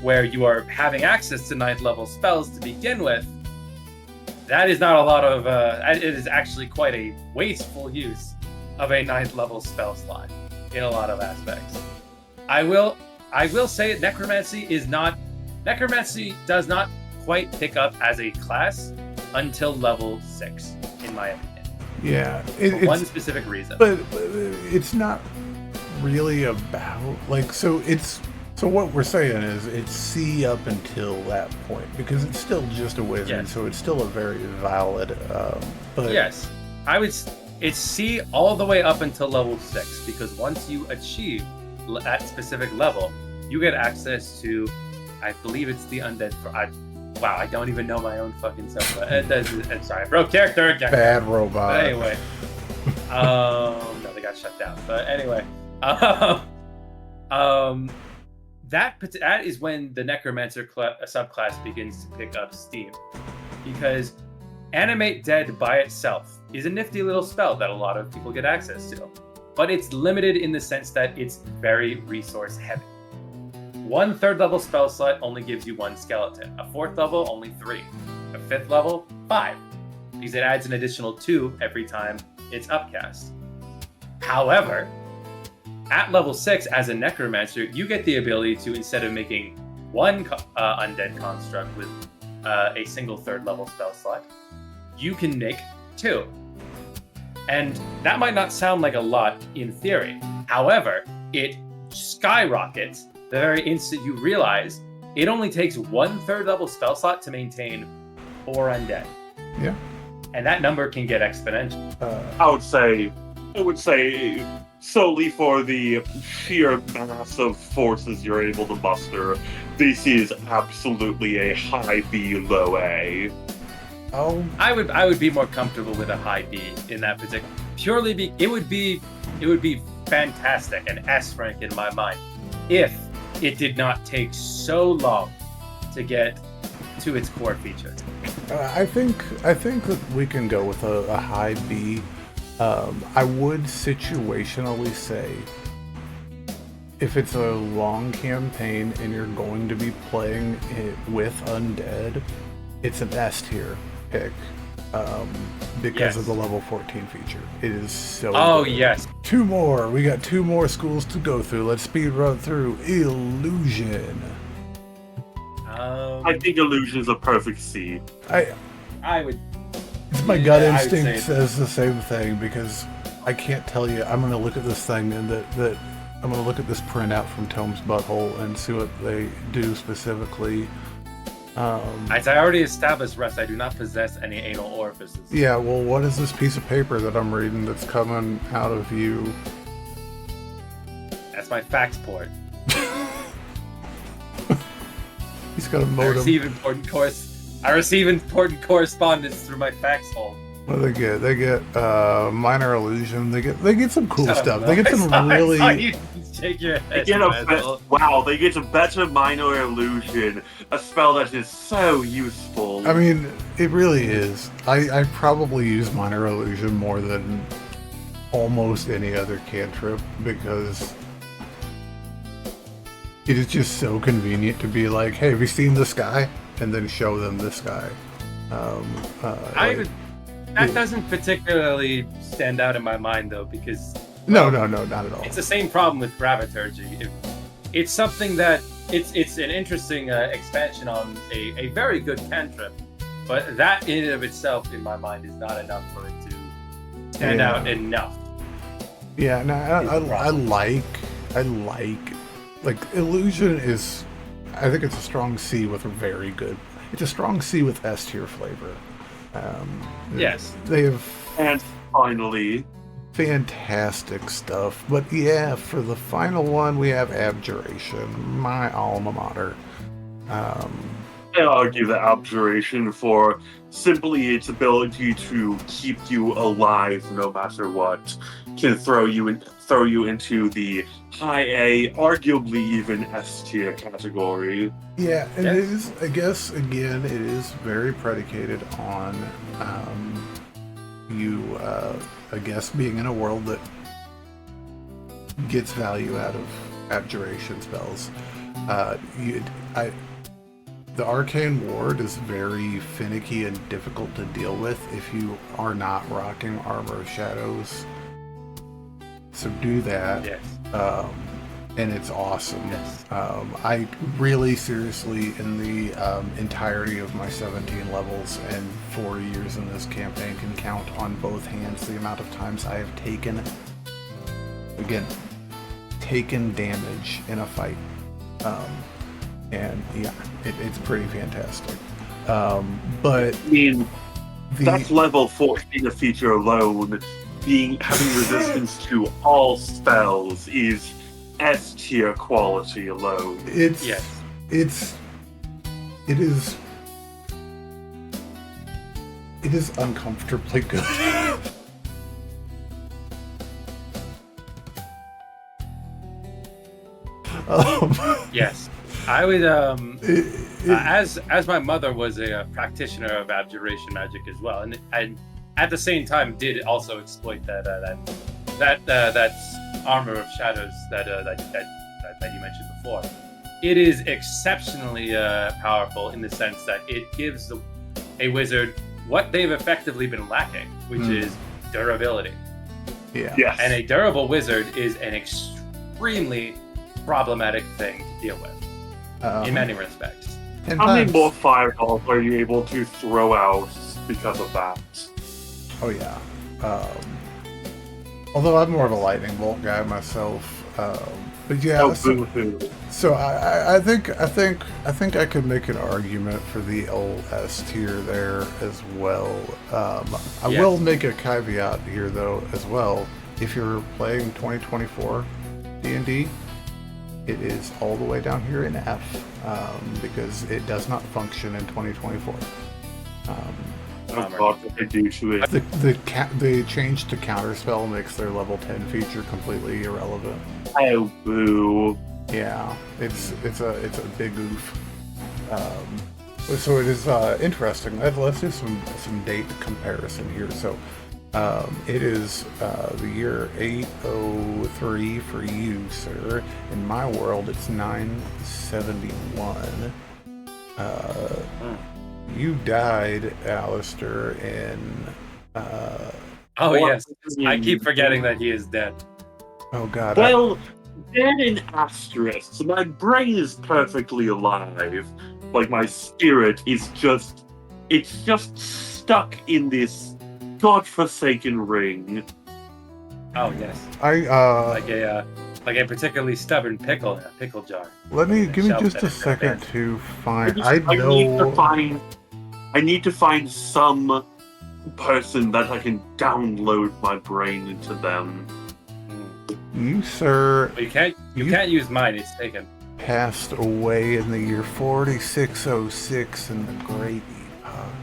where you are having access to 9th level spells to begin with, that is not a lot of, it is actually quite a wasteful use of a 9th level spell slot in a lot of aspects. I will say necromancy does not quite pick up as a class until level 6, in my opinion. Yeah. For one specific reason. But it's not really about, so what we're saying is it's C up until that point, because it's still just a wizard, so it's still a very valid, but... Yes. It's C all the way up until level 6, because once you achieve that specific level, you get access to, I believe it's the undead... Wow, I don't even know my own fucking stuff. Sorry, I broke character again. Bad robot. But anyway. No, they got shut down. But anyway. That is when the Necromancer subclass begins to pick up steam. Because Animate Dead by itself is a nifty little spell that a lot of people get access to. But it's limited in the sense that it's very resource heavy. 1 3rd level spell slot only gives you 1 skeleton. A 4th level, only 3. A 5th level, 5. Because it adds an additional 2 every time it's upcast. However, at level 6, as a necromancer, you get the ability to, instead of making 1 undead construct with a single 3rd level spell slot, you can make 2. And that might not sound like a lot in theory. However, it skyrockets the very instant you realize it only takes 1 3rd level spell slot to maintain 4 undead. Yeah. And that number can get exponential. I would say solely for the sheer mass of forces you're able to muster, this is absolutely a high B, low A. Oh, I would be more comfortable with a high B in that particular. It would be fantastic, an S rank in my mind, if it did not take so long to get to its core features. I think that we can go with a high B. I would situationally say if it's a long campaign and you're going to be playing it with undead, it's an S tier pick because of the level 14 feature. It is so good. Yes. Two more. We got two more schools to go through. Let's speed run through Illusion. I think Illusion is a perfect C. I would. My gut instinct says the same thing because I can't tell you. I'm going to look at this thing and that I'm going to look at this printout from Tome's Butthole and see what they do specifically. As I already established, Russ, I do not possess any anal orifices. Yeah, well, what is this piece of paper that I'm reading that's coming out of you? That's my fax port. He's got a modem. I receive important correspondence through my fax hole. What do they get? They get minor illusion. They get some cool stuff. They get some really. You shake your head. They get a better minor illusion, a spell that is so useful. I mean, it really is. I probably use minor illusion more than almost any other cantrip because it is just so convenient to be like, "Hey, have you seen this guy?" and then show them this guy. That doesn't particularly stand out in my mind though, because no, not at all. It's the same problem with graviturgy. It's something that it's an interesting expansion on a very good cantrip, but that in and of itself, in my mind, is not enough for it to stand out enough. Yeah, no, I like illusion is. I think it's a strong C with a very good. It's a strong C with S tier flavor. Yes, they have. And finally, fantastic stuff. But yeah, for the final one, we have Abjuration, my alma mater. I argue that Abjuration, for simply its ability to keep you alive no matter what, can throw you into the high A, arguably even S tier category. Yeah, and it is. I guess again, it is very predicated on you. I guess being in a world that gets value out of abjuration spells. The Arcane Ward is very finicky and difficult to deal with if you are not rocking Armor of Shadows. So do that. Yes. And it's awesome. Yes. I really seriously, in the entirety of my 17 levels and 4 years in this campaign, can count on both hands the amount of times I have taken damage in a fight. And yeah, it's pretty fantastic. But I mean, that's level 14 a feature alone. Having resistance to all spells is S tier quality alone. It is uncomfortably good. Yes, I would. As my mother was a practitioner of abjuration magic as well, and at the same time did also exploit that armor of shadows that you mentioned before. It is exceptionally powerful in the sense that it gives a wizard what they've effectively been lacking, which is durability. Yeah. Yes. And a durable wizard is an extremely problematic thing to deal with in many respects. How many more fireballs are you able to throw out because of that? Oh yeah. Although I'm more of a lightning bolt guy myself, but yeah. So I think I could make an argument for the old S tier there as well. I will make a caveat here though as well. If you're playing 2024 D&D, it is all the way down here in F because it does not function in 2024. The change to counterspell makes their level 10 feature completely irrelevant. Oh boo! Yeah, it's a big oof. So it is interesting. Let's do some date comparison here. So It is the year 803 for you, sir. In my world, it's 971. You died, Alistair, in... Oh, yes. I keep forgetting that he is dead. Oh, God. Well, dead in asterisks. My brain is perfectly alive. Like, my spirit is just... It's just stuck in this godforsaken ring. Oh, yes. Like a particularly stubborn pickle in a pickle jar. Give me just a second to find... I need to find some person that I can download my brain into them. You, sir... Well, you can't use mine, it's taken. Passed away in the year 4606 in the Great Epoch.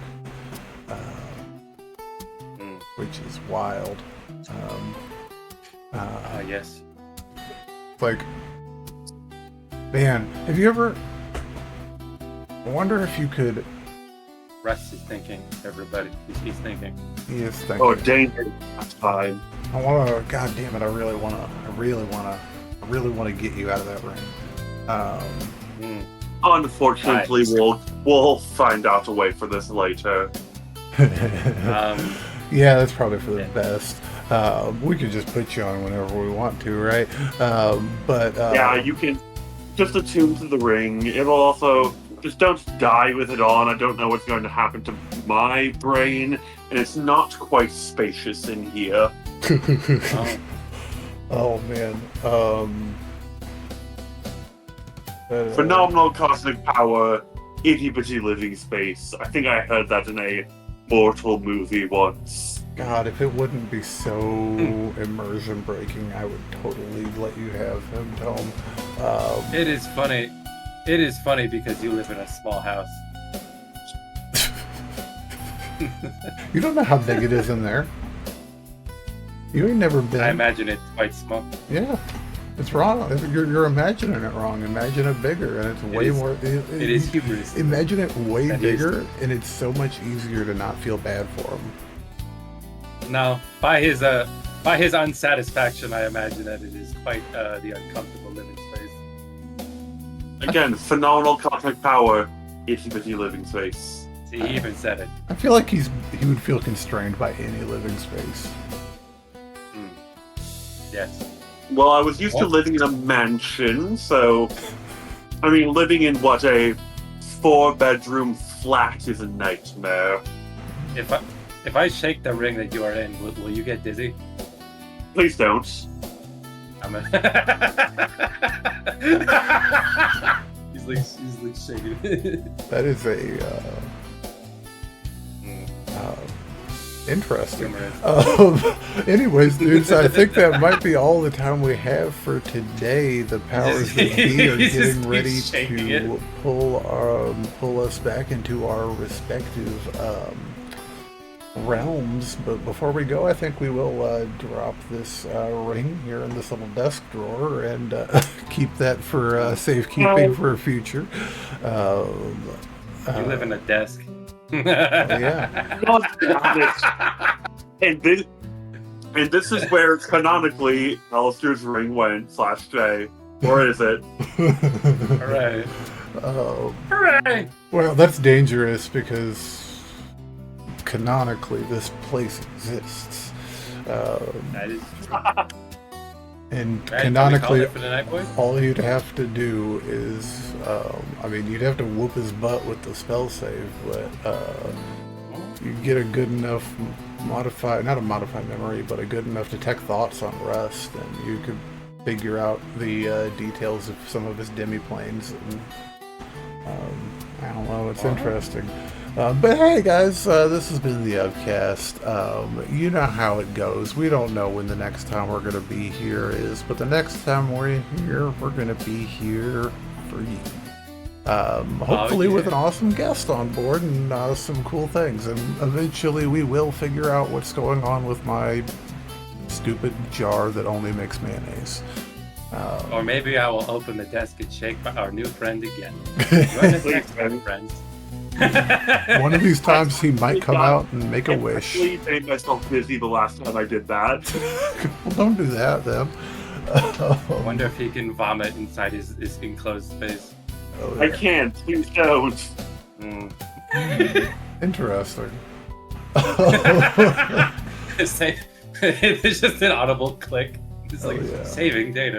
Which is wild. Yes. Like... Man, have you ever... I wonder if you could... Russ is thinking, everybody. He's thinking. He is thinking. Oh, danger. That's fine. I want to... God damn it, I really want to get you out of that ring. Unfortunately, we'll find out a way for this later. Yeah, that's probably for the best. We could just put you on whenever we want to, right? Yeah, you can just attune to the ring. It'll also... Just don't die with it on. I don't know what's going to happen to my brain, and it's not quite spacious in here. Oh man. Phenomenal cosmic power, itty bitty living space. I think I heard that in a Mortal movie once. God, if it wouldn't be so immersion breaking, I would totally let you have him, Tome. It is funny. It is funny because you live in a small house. You don't know how big it is in there. You ain't never been. I imagine it's quite small. Yeah, it's wrong. You're imagining it wrong. Imagine it bigger, and it's way more. It is humorous. Imagine it way bigger, and it's so much easier to not feel bad for him. No, by his unsatisfaction, I imagine that it is quite the uncomfortable living space. Again, phenomenal cosmic power, itty bitty living space. See, he even said it. I feel like he would feel constrained by any living space. Yes. Well, I was used to living in a mansion, so... I mean, living in, a 4-bedroom flat is a nightmare. If I shake the ring that you are in, will you get dizzy? Please don't. He's like shaking. That is interesting. Anyways, dudes, I think that might be all the time we have for today. The powers that be are getting ready to pull us back into our respective realms, but before we go, I think we will drop this ring here in this little desk drawer and keep that for safekeeping for future. You live in a desk. Yeah. And this is where canonically Alistair's ring went /J. Or is it? Hooray! Hooray! Well, that's dangerous because canonically this place exists. That is true. And right, canonically, for the night, boys? all you'd have to do is, you'd have to whoop his butt with the spell save, but you get a good enough not a modified memory, but a good enough detect thoughts on Rust, and you could figure out the details of some of his demi-planes. And, I don't know, it's interesting. But hey guys, this has been the UpCast. You know how it goes. We don't know when the next time we're going to be here is, but the next time we're here, we're going to be here for you. Hopefully with an awesome guest on board and some cool things. And eventually we will figure out what's going on with my stupid jar that only makes mayonnaise. Or maybe I will open the desk and shake our new friend again. Join us next time, friends. One of these times he might come out and make a wish. I actually made myself busy the last time I did that. Well, don't do that then. I wonder if he can vomit inside his enclosed space. Oh, I can't. Please don't. Interesting. It's just an audible click. It's like yeah. saving data.